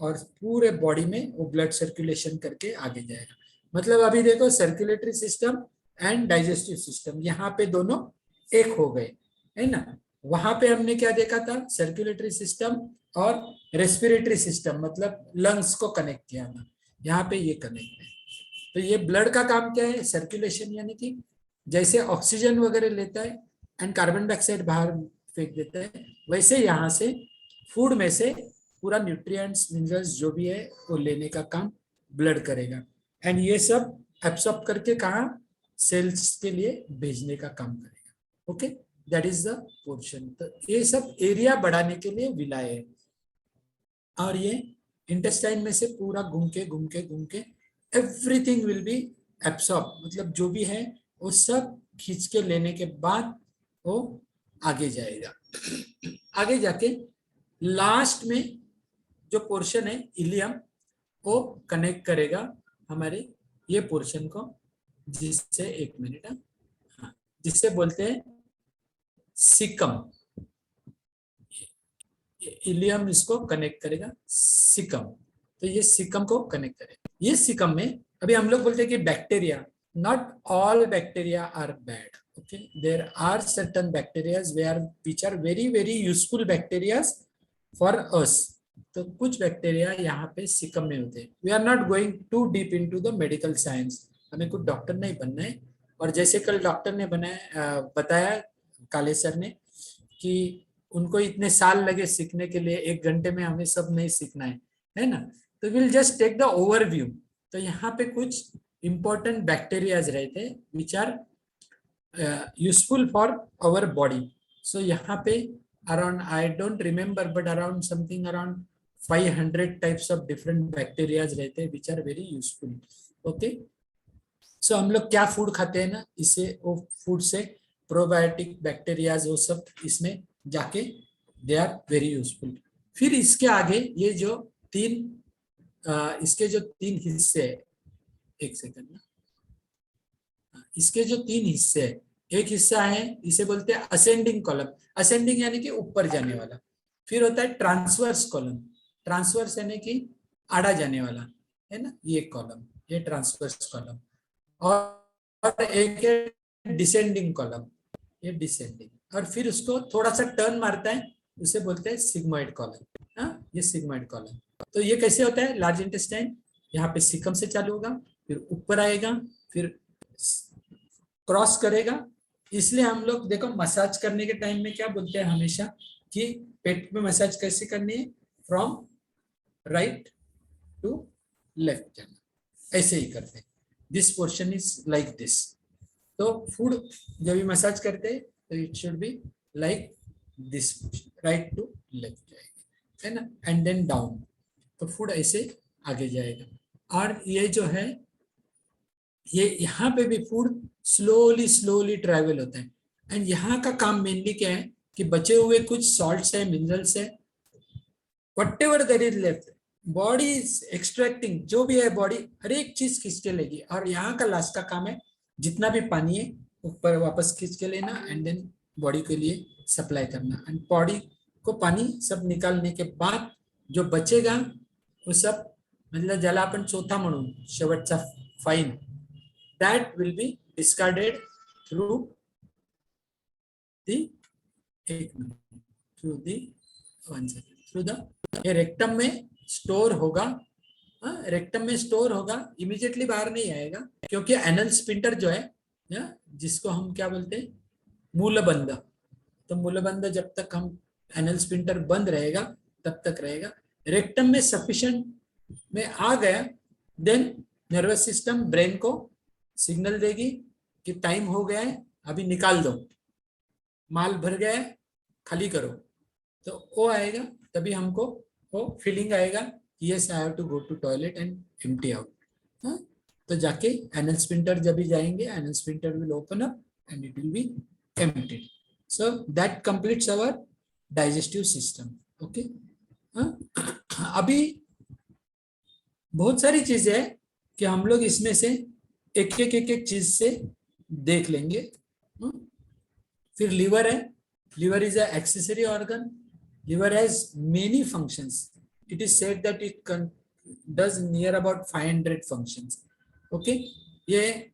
और पूरे बॉडी में वो ब्लड सर्कुलेशन करके आगे जाएगा। मतलब अभी देखो, circulatory system and digestive system यहाँ पे दोनों एक हो गए, है ना। वहां पे हमने क्या देखा था? सर्कुलेटरी सिस्टम और रेस्पिरेटरी सिस्टम, मतलब लंग्स को कनेक्ट किया था। यहाँ पे ये कनेक्ट है। तो ये ब्लड का काम क्या है? सर्कुलेशन, यानी कि जैसे ऑक्सीजन वगैरह लेता है एंड कार्बन डाइऑक्साइड बाहर फेंक देता है, वैसे यहाँ से फूड में से पूरा न्यूट्रिएंट्स मिनरल्स जो भी है वो लेने का काम ब्लड करेगा एंड ये सब एब्सॉर्ब करके कहाँ? सेल्स के लिए भेजने का काम करेगा। Okay, that is the portion. तो ये सब एरिया बढ़ाने के लिए विलाय है और ये इंटेस्टाइन में से पूरा घूम के एवरीथिंग विल बी एब्सॉर्ब, मतलब जो भी है वो सब खींच के लेने के बाद वो आगे जाएगा। आगे जाके लास्ट में जो पोर्शन है इलियम, वो कनेक्ट करेगा हमारे ये पोर्शन को, जिससे एक मिनट, हाँ, जिससे बोलते हैं सिकम। इलियम इसको कनेक्ट करेगा सिकम, तो ये सिकम को कनेक्ट करेगा। ये सिकम में अभी हम लोग बोलते हैं कि bacteria, not all bacteria are bad, okay, there are certain bacterias which are very very useful bacterias for us. तो कुछ बैक्टीरिया यहाँ पे सिकम में होते हैं। We are not going to deep into the medical science, हमें कुछ डॉक्टर नहीं बनना है। और जैसे कल डॉक्टर ने बताया काले सर ने कि उनको इतने साल लगे सीखने के लिए, 1 घंटे में हमें सब नहीं सीखना है ना। तो will just take the overview. तो यहाँ पे कुछ इंपॉर्टेंट बैक्टीरियाज रहते हैं which are useful for our body. So यहाँ पे around, I don't remember, but around something around 500 types of different bacterias रहते हैं which are very useful. Okay, so हम लोग क्या फूड खाते हैं ना, इससे वो फूड से प्रोबायोटिक बैक्टीरियाज वो सब इसमें जाके दे आर वेरी यूजफुल। फिर इसके आगे ये जो इसके जो 3 हिस्से है, एक सेकंड ना, इसके जो 3 हिस्से है, एक हिस्सा है इसे बोलते हैं असेंडिंग कॉलम, असेंडिंग यानी कि ऊपर जाने वाला। फिर होता है ट्रांसवर्स कॉलम, ट्रांसवर्स यानी कि आड़ा जाने वाला, है ना, ये कॉलम, ये ट्रांसवर्स कॉलम। और एक है डिसेंडिंग कॉलम, ये डिसेंडिंग, और फिर उसको थोड़ा सा टर्न मारता है, उसे बोलते हैं सिग्मोइड कॉलम। हाँ, ये सिग्मोइड कॉलम। तो ये कैसे होता है, लार्ज इंटेस्टाइन यहाँ पे सिकम से चालू होगा, फिर ऊपर आएगा, फिर क्रॉस करेगा। इसलिए हम लोग देखो मसाज करने के टाइम में क्या बोलते हैं हमेशा कि पेट में मसाज कैसे करनी है, फ्रॉम राइट टू लेफ्ट जाना, ऐसे ही करते हैं। This portion is like this. तो फूड जब भी मसाज करते हैं तो it should be like this, right to left जाएगा, है ना, एंड देन डाउन। तो फूड ऐसे आगे जाएगा। और ये जो है, ये यहाँ पे भी फूड स्लोली स्लोली ट्रैवल होता है। एंड यहाँ का काम मेनली क्या है कि बचे हुए कुछ सॉल्ट्स है, मिनरल्स है, whatever that is left, body is extracting, जो भी है बॉडी हर एक चीज खींच के लेगी। और यहाँ का लास्ट का काम है जितना भी पानी है ऊपर वापस खींच के लेना, एंड देन बॉडी के लिए सप्लाई करना। एंड बॉडी को पानी सब निकालने के बाद जो बचेगा वो सब, मतलब ज्याला आपण चौथा म्हणून शेवटचा fine, that will be discarded through the ये रेक्टम में स्टोर होगा। रेक्टम में स्टोर होगा, इमीडिएटली बाहर नहीं आएगा, क्योंकि एनल स्पिंटर जो है, जिसको हम क्या बोलते हैं, मूलबंध। तो मूलबंध जब तक हम एनल स्पिंटर बंद रहेगा तब तक रहेगा। रेक्टम में सफिशिएंट में आ गया, देन नर्वस सिस्टम ब्रेन को सिग्नल देगी कि टाइम हो गया है, अभी निकाल दो, माल भर गया है, खाली करो। तो वो आएगा, तभी हमको वो फीलिंग आएगा कि yes I have to go to toilet and empty out. तो जाके एनल स्पिंटर जब भी जाएंगे, anal sphincter will open up and it will be emptied. So that completes our digestive system. Okay, अभी बहुत सारी चीजें है कि हम लोग इसमें से एक एक चीज से देख लेंगे। फिर लीवर है, liver is a accessory organ, liver has many functions. It is said that it does near about 500 functions. Okay, ये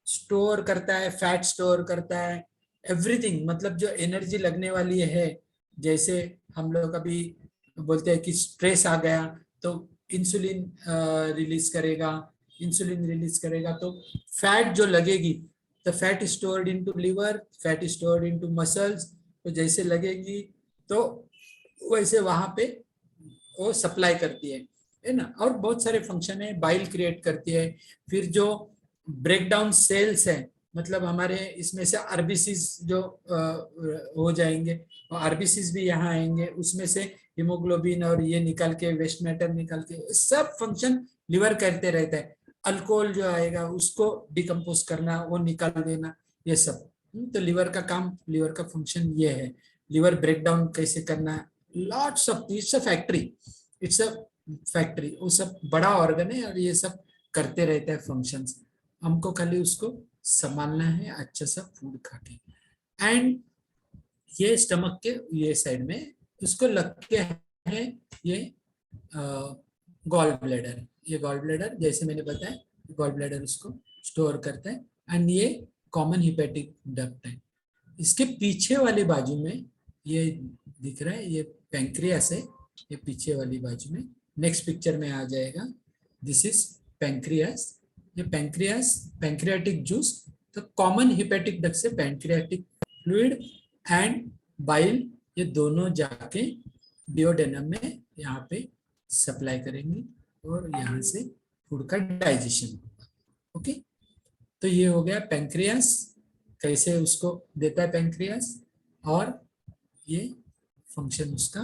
स्टोर करता है, फैट स्टोर करता है, एवरीथिंग, मतलब जो एनर्जी लगने वाली है, जैसे हम लोग अभी बोलते हैं कि स्ट्रेस आ गया तो इंसुलिन रिलीज करेगा, इंसुलिन रिलीज करेगा तो फैट जो लगेगी, तो fat stored into liver, fat stored into muscles, तो जैसे लगेगी तो वैसे वहां पे वो सप्लाई करती है ना। और बहुत सारे फंक्शन है, बाइल क्रिएट करती है। फिर जो ब्रेकडाउन सेल्स है, मतलब हमारे इसमें से आरबीसीज जो हो जाएंगे, और आरबीसीज भी यहाँ आएंगे, उसमें से हीमोग्लोबिन और ये निकाल के वेस्ट मैटर निकाल के सब फंक्शन लिवर करते रहता है। अल्कोहल जो आएगा उसको डिकम्पोज करना, वो निकाल देना, ये सब। तो लिवर का काम, लिवर का फंक्शन ये है। लिवर ब्रेकडाउन कैसे करना है, lots of, it's a factory, it's a factory, वो सब बड़ा ऑर्गन है और ये सब करते रहता है फंक्शंस। हमको खाली उसको संभालना है अच्छा सा फूड खा के। एंड ये स्टमक के ये साइड में उसको लग के है ये गॉल ब्लैडर। ये गॉल ब्लैडर जैसे मैंने बताया, गॉल ब्लैडर उसको स्टोर करता है। एंड ये कॉमन हिपेटिक डक्ट है। इसके पीछे वाली बाजू में ये दिख रहा है, ये पैंक्रियास है, ये पीछे वाली बाजू में नेक्स्ट पिक्चर में आ जाएगा। This is pancreas. ये पैंक्रियास, पैंक्रियाटिक जूस, तो कॉमन हिपेटिक डक्ट से पैंक्रियाटिक फ्लूइड एंड बाइल ये दोनों जाके डिओडेनम में यहाँ पे सप्लाई करेंगे और यहाँ से फूड का डाइजेशन होगा। ओके, तो ये हो गया पैंक्रियास, कैसे उसको देता है पैंक्रियास, और ये फंक्शन उसका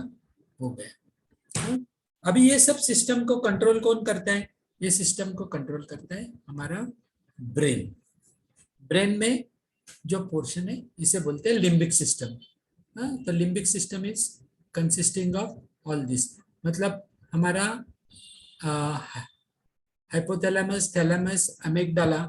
हो गया। अभी ये सब सिस्टम को कंट्रोल कौन करता है? ये सिस्टम को कंट्रोल करता है हमारा ब्रेन। ब्रेन में जो पोर्शन है इसे बोलते हैं लिम्बिक सिस्टम। तो limbic system is consisting of all this, मतलब हमारा हाइपोथैलेमस, थैलेमस, अमेगडाला,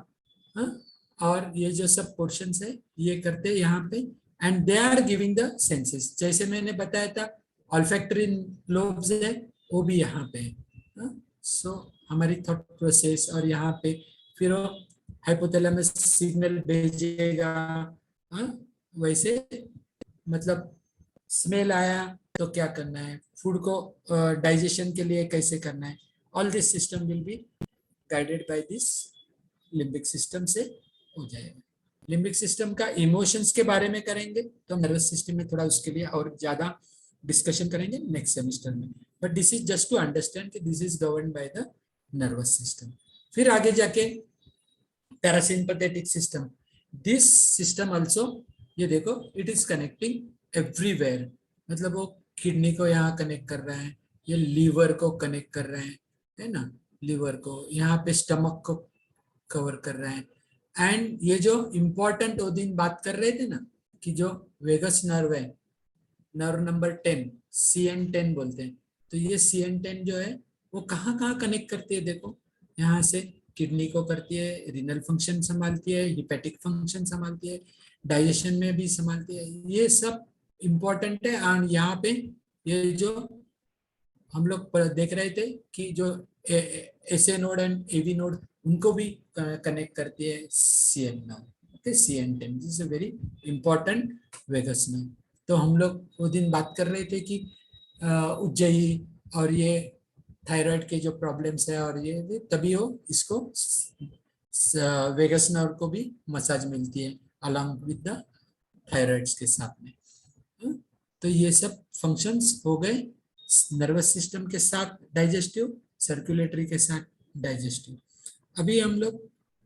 और ये जो सब पोर्शंस है ये करते हैं यहाँ पे। And they are giving the senses, जैसे मैंने बताया था ऑल्फैक्टरी लोब्स है वो भी यहाँ पे है। सो हमारी थॉट प्रोसेस, और यहाँ पे फिर हाइपोथैलेमस सिग्नल भेजेगा। वैसे मतलब स्मेल आया तो क्या करना है, फूड को डाइजेशन के लिए कैसे करना है, all this system will be guided by this limbic system से हो जाएगा। लिम्बिक सिस्टम का इमोशंस के बारे में करेंगे तो नर्वस सिस्टम में थोड़ा उसके लिए और ज्यादा डिस्कशन करेंगे नेक्स्ट सेमेस्टर में, but this is just to understand कि this is govern by the nervous system. फिर आगे जाके parasympathetic system, this system also, ये देखो इट इज कनेक्टिंग एवरीवेयर, मतलब वो किडनी को यहाँ कनेक्ट कर रहा है, ये लीवर को कनेक्ट कर रहे हैं, है ना, लीवर को, यहाँ पे स्टमक को कवर कर रहा है। एंड ये जो इम्पोर्टेंट वो दिन बात कर रहे थे ना कि जो वेगस नर्व है, नर्व नंबर 10, CN10 बोलते हैं, तो ये CN10 जो है वो कहाँ कहाँ कनेक्ट करती है, देखो यहाँ से किडनी को करती है, रिनल फंक्शन संभालती है, हिपेटिक फंक्शन संभालती है, डाइजेशन में भी संभालती है, ये सब इम्पोर्टेंट है। एंड यहाँ पे ये जो हम लोग देख रहे थे कि जो SA node and AV node उनको भी कनेक्ट करती है CN nerve, okay, CN10 this is a very important vagus nerve. तो हम लोग वो दिन बात कर रहे थे कि उज्जयी और ये थायराइड के जो प्रॉब्लम्स है और ये तभी वो इसको वेगस नर्व को भी मसाज मिलती है अलॉन्ग विद द थायराइड्स के साथ में। तो ये सब फंक्शंस हो गए नर्वस सिस्टम के साथ डाइजेस्टिव, सर्कुलेटरी के साथ डाइजेस्टिव। अभी हम लोग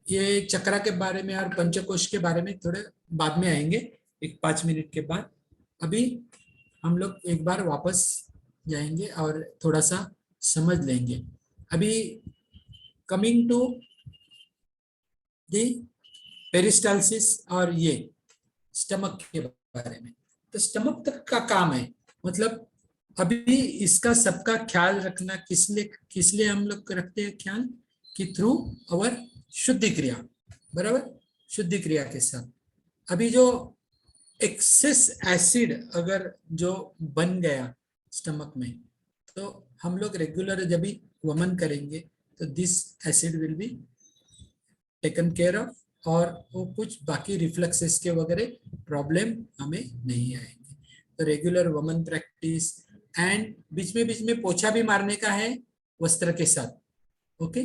ये चक्रा के बारे में और पंचकोश के बारे में थोड़े बाद में आएंगे, एक 5 मिनट के बाद। अभी हम लोग एक बार वापस जाएंगे और थोड़ा सा समझ लेंगे। अभी कमिंग टू द पेरिस्टालसिस और ये स्टमक के बारे में, तो स्टमक तक का काम है, मतलब अभी इसका सबका ख्याल रखना किस लिए हम लोग रखते हैं ख्याल, कि थ्रू अवर शुद्धि क्रिया, बराबर, शुद्धि क्रिया के साथ। अभी जो एक्सेस एसिड अगर जो बन गया स्टमक में, तो हम लोग रेगुलर जब भी वमन करेंगे तो this acid will be taken care of, और वो कुछ बाकी रिफ्लक्सेस के वगैरह प्रॉब्लम हमें नहीं आएंगे। तो रेगुलर वमन प्रैक्टिस, एंड बीच में पोछा भी मारने का है वस्त्र के साथ, okay,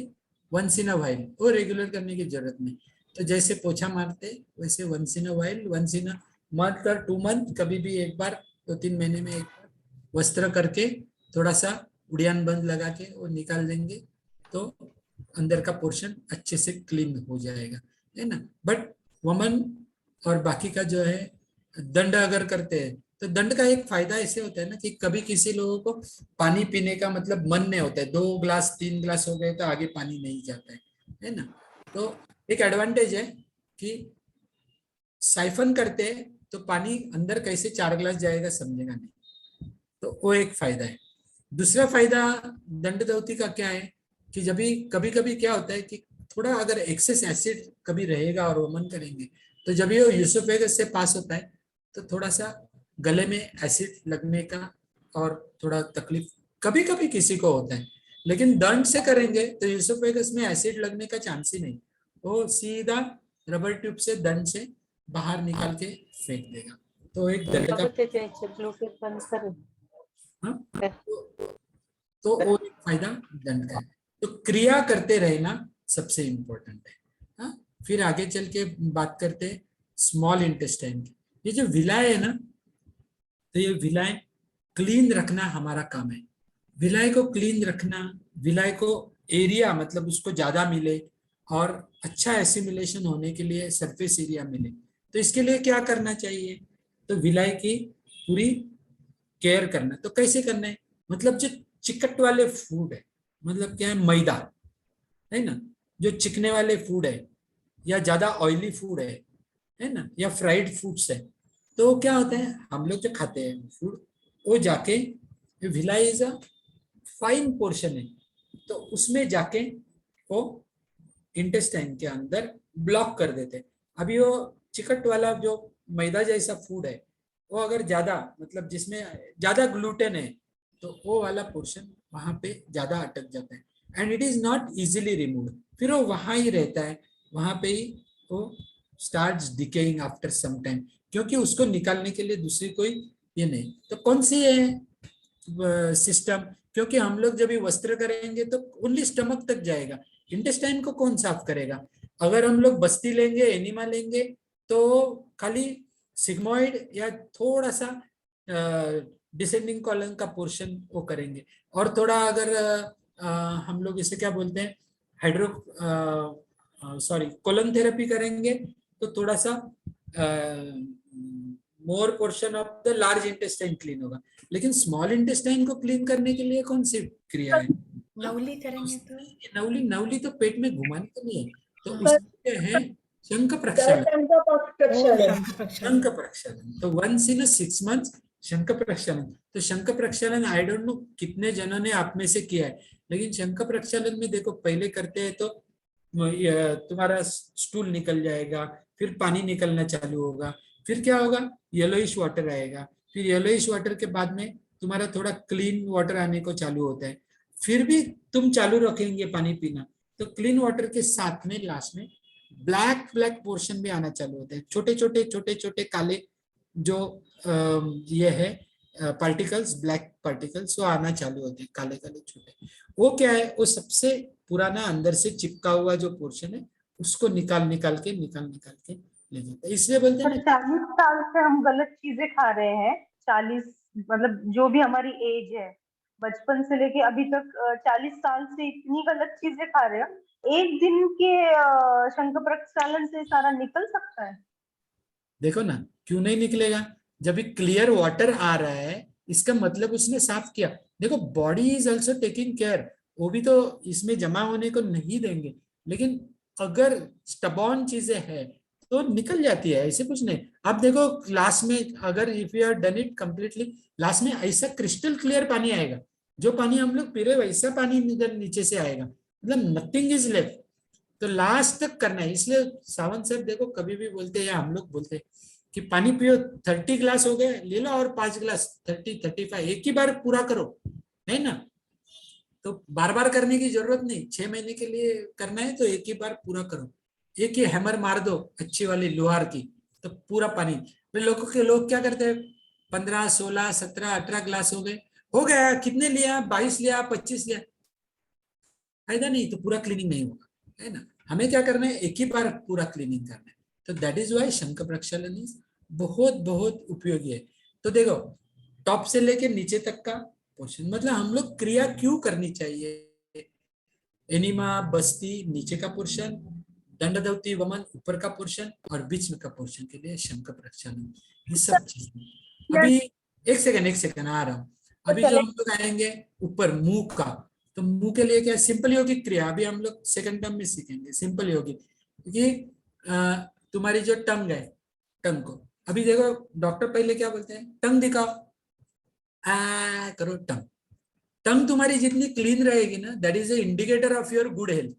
once in a while, वो रेगुलर करने की जरूरत नहीं। तो जैसे पोछा मारते वैसे once in a while, once in a month और 2 मंथ, कभी भी एक बार, 2-3 महीने में एक बार वस्त्र करके थोड़ा सा उड़ियान बंद लगा के वो निकाल देंगे तो अंदर का पोर्शन अच्छे से क्लीन हो जाएगा, है ना। बट वमन और बाकी का जो है दंड अगर करते हैं तो दंड का एक फायदा ऐसे होता है ना कि कभी किसी लोगों को पानी पीने का मतलब मन नहीं होता है, 2 ग्लास 3 ग्लास हो गए तो आगे पानी नहीं जाता है ना। तो एक एडवांटेज है कि साइफन करते हैं तो पानी अंदर कैसे 4 ग्लास जाएगा समझेगा नहीं, तो वो एक फायदा है। दूसरा फायदा दंड दौती का क्या है कि जब भी कभी कभी क्या होता है कि थोड़ा अगर एक्सेस एसिड कभी रहेगा और वमन करेंगे तो जब ये यूसोफेगस से पास होता है तो थोड़ा सा गले में एसिड लगने का और थोड़ा तकलीफ कभी कभी किसी को होता है, लेकिन दंड से करेंगे तो यूसोफेगस में एसिड लगने का चांस ही नहीं, वो सीधा रबर ट्यूब से दंड से बाहर निकाल के फेंक देगा। तो एक दंड का ब्लूटूथ बंद करो। हाँ? तो वो एक फायदा दंड का है। तो क्रिया करते रहना सबसे इंपॉर्टेंट है। हाँ? फिर आगे चल के बात करते हैं स्मॉल इंटेस्टाइन की। ये जो विलाय है ना, तो ये विलाय क्लीन रखना हमारा काम है। विलाय को क्लीन रखना, विलाय को एरिया मतलब उसको ज्यादा मिले और अच्छा एसिमिलेशन होने के लिए सरफेस एरिया मिले, तो इसके लिए क्या करना चाहिए, तो विलाय की पूरी केयर करना। तो कैसे करना है, मतलब जो चिकट वाले फूड है, मतलब क्या है, मैदा है ना, जो चिकने वाले फूड है या ज्यादा ऑयली फूड है ना, या फ्राइड फूड्स है, तो क्या होता है हम लोग जो खाते हैं फूड, वो जाके villi is a fine portion है, तो उसमें जाके वो इंटेस्टाइन के अंदर ब्लॉक कर देते हैं। अभी वो चिकट वाला जो मैदा जैसा फूड है वो अगर ज्यादा मतलब जिसमें ज्यादा ग्लूटेन है तो वो वाला पोर्शन वहां पे ज्यादा अटक जाता है and it is not easily remove, फिर वो वहां ही रहता है, वहां पे ही वो starts decaying after some time, क्योंकि उसको निकालने के लिए दूसरी कोई ये नहीं। तो कौन सी है सिस्टम, क्योंकि हम लोग जब ये वस्त्र करेंगे तो ओनली स्टमक तक जाएगा, इंटेस्टाइन को कौन साफ करेगा। अगर हम लोग बस्ती लेंगे एनिमा लेंगे तो खाली सिग्मोइड या थोड़ा सा डिसेंडिंग कॉलन का पोर्शन वो करेंगे, और थोड़ा अगर हम लोग इसे क्या बोलते हैं हाइड्रो सॉरी कोलन थेरेपी करेंगे तो थोड़ा सा more portion of the large intestine clean होगा, लेकिन स्मॉल इंटेस्टाइन को क्लीन करने के लिए कौन सी क्रिया है, नवली करेंगे तो नवली, नवली तो पेट में घुमाने के लिए है, तो उसके है शंख प्रक्षालन, शंख प्रक्षालन। शंख प्रक्षालन, तो वंस इन 6 मंथ्स शंख प्रक्षालन। तो शंख प्रक्षालन आई डोंट नो कितने जनों ने आप में से किया है, लेकिन शंख प्रक्षालन में देखो पहले करते हैं तो तुम्हारा स्टूल निकल जाएगा, फिर पानी निकलना चालू होगा, फिर क्या होगा येलोइश वाटर आएगा, फिर येलोइश वाटर के बाद में तुम्हारा थोड़ा क्लीन वाटर आने को चालू होता है, फिर भी तुम चालू रखेंगे पानी पीना, तो क्लीन वाटर के साथ में लास्ट में ब्लैक ब्लैक पोर्शन भी आना चालू होता है, छोटे छोटे काले जो ये है पार्टिकल्स, ब्लैक पार्टिकल्स वो आना चालू होते हैं, काले काले छोटे, वो क्या है, वो सबसे पुराना अंदर से चिपका हुआ जो पोर्शन है उसको निकाल निकाल के ले जाता है, इसलिए बोलते हैं पर ना 40 साल से हम गलत चीजें खा रहे हैं। 40 मतलब जो भी हमारी एज है, बचपन से लेके अभी तक 40 साल से इतनी गलत चीजें खा रहे हैं। एक दिन के शंख प्रक्षालन से सारा निकल सकता है। देखो ना क्यों नहीं निकलेगा, जब भी क्लियर वाटर आ रहा है इसका मतलब उसने साफ किया। देखो body is also taking care, वो भी तो इसमें जमा होने को नहीं देंगे, लेकिन अगर स्टबॉर्न चीजें है तो निकल जाती है, ऐसे कुछ नहीं। आप देखो लास्ट में अगर if you are done it completely, last में ऐसा क्रिस्टल क्लियर पानी आएगा, जो पानी हम लोग पी रहे वैसा पानी इधर नीचे से आएगा, मतलब नथिंग इज लेफ्ट, तो लास्ट तक करना है। इसलिए सावंत सर देखो कभी भी बोलते हैं या हम लोग बोलते हैं कि पानी पियो, 30 ग्लास हो गए ले लो और 5 ग्लास 30-35 एक ही बार पूरा करो, है ना, तो बार बार करने की जरूरत नहीं, 6 महीने के लिए करना है तो एक ही बार पूरा करो, एक ही हैमर मार दो अच्छी वाली लोहार की, तो पूरा पानी। फिर लोग क्या करते हैं 15 16 17 18 ग्लास हो गया कितने लिया 22 लिया 25 लिया, फायदा नहीं, तो पूरा क्लीनिंग नहीं होगा, है ना। हमें क्या करना है एक ही बार पूरा क्लीनिंग करना है, तो दैट इज वाई शंख प्रक्षालन इज बहुत बहुत उपयोगी है। तो देखो टॉप से लेके नीचे तक का पोर्शन, मतलब हम लोग क्रिया क्यों करनी चाहिए, एनिमा बस्ती नीचे का पोर्शन, दंडदौती वमन ऊपर का पोर्शन और बीच में का पोर्शन के लिए शंख प्रक्षालन, ये सब चीजें। अभी एक सेकंड आ रहा हूँ। अभी जो हम लोग आएंगे ऊपर मुंह का, तो मुंह के लिए क्या सिंपल यौगिक क्रिया अभी हम लोग सेकंड टर्म में सीखेंगे सिंपल यौगिक, क्योंकि तुम्हारी जो टंग है, टंग को अभी देखो डॉक्टर पहले क्या बोलते हैं, टंग दिखाओ, आ करो टंग। टंग तुम्हारी जितनी क्लीन रहेगी ना, that is a indicator of your good health.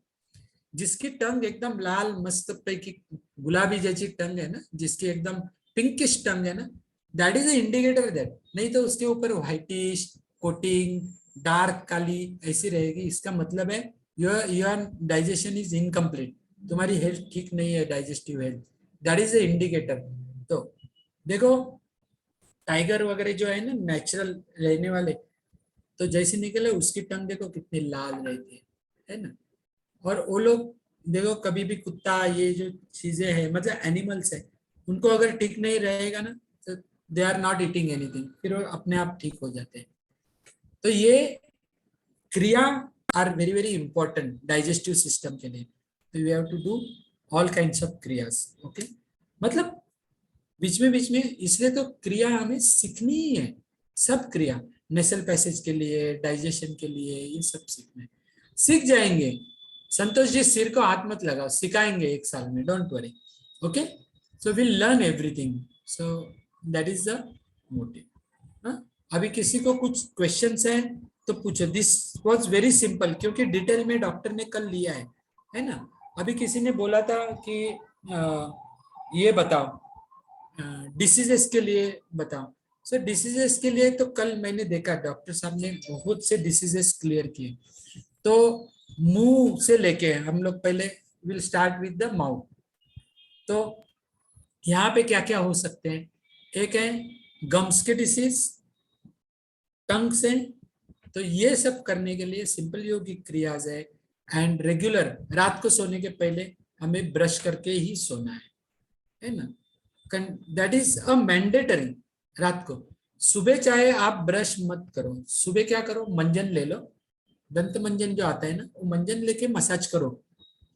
जिसकी टंग एकदम लाल मस्त पैकी गुलाबी जैसी टंग है ना, जिसकी एकदम पिंकिश टंग है ना, that is a indicator that, नहीं तो उसके ऊपर व्हाइटिश कोटिंग डार्क काली ऐसी रहेगी, इसका मतलब है योर डाइजेशन इज इनकम्प्लीट, तुम्हारी हेल्थ ठीक नहीं है, digestive health, that is a indicator. तो देखो टाइगर वगैरह जो है ना नेचुरल रहने वाले, तो जैसे निकले उसकी टंग देखो कितनी लाल रहती है ना। और वो लोग देखो कभी भी कुत्ता ये जो चीजें हैं मतलब एनिमल्स है, उनको अगर ठीक नहीं रहेगा ना तो they are not eating anything, फिर वो अपने आप ठीक हो जाते हैं। तो ये kriya are very very important digestive system के लिए, तो we have to do all kinds of kriyas. Okay, मतलब बीच में इसलिए तो क्रिया हमें सीखनी ही है, सब क्रिया नेसल पैसेज के लिए डाइजेशन के लिए ये सब सीखने सीख जाएंगे। संतोष जी सिर को हाथ मत लगाओ, सिखाएंगे 1 साल में, don't worry. Okay, so will learn everything, so that is the motive. अभी किसी को कुछ क्वेश्चंस है तो पूछो, दिस वाज वेरी सिंपल क्योंकि डिटेल में डॉक्टर ने कल लिया है ना। अभी किसी ने बोला था कि ये बताओ डिसीजेस के लिए बताओ। सर डिसीजेस के लिए तो कल मैंने देखा डॉक्टर साहब ने बहुत से डिसीजेस क्लियर किए। तो मुंह से लेके हम लोग पहले will start with the mouth. तो यहाँ पे क्या क्या हो सकते हैं, एक है गम्स के डिसीज, टंग से, तो ये सब करने के लिए सिंपल यौगिक क्रियाज है। एंड रेगुलर रात को सोने के पहले हमें ब्रश करके ही सोना है ना, दैट इज अ मैंडेटरी। रात को सुबह चाहे आप ब्रश मत करो, सुबह क्या करो मंजन ले लो, दंत मंजन जो आता है ना, वो मंजन लेके मसाज करो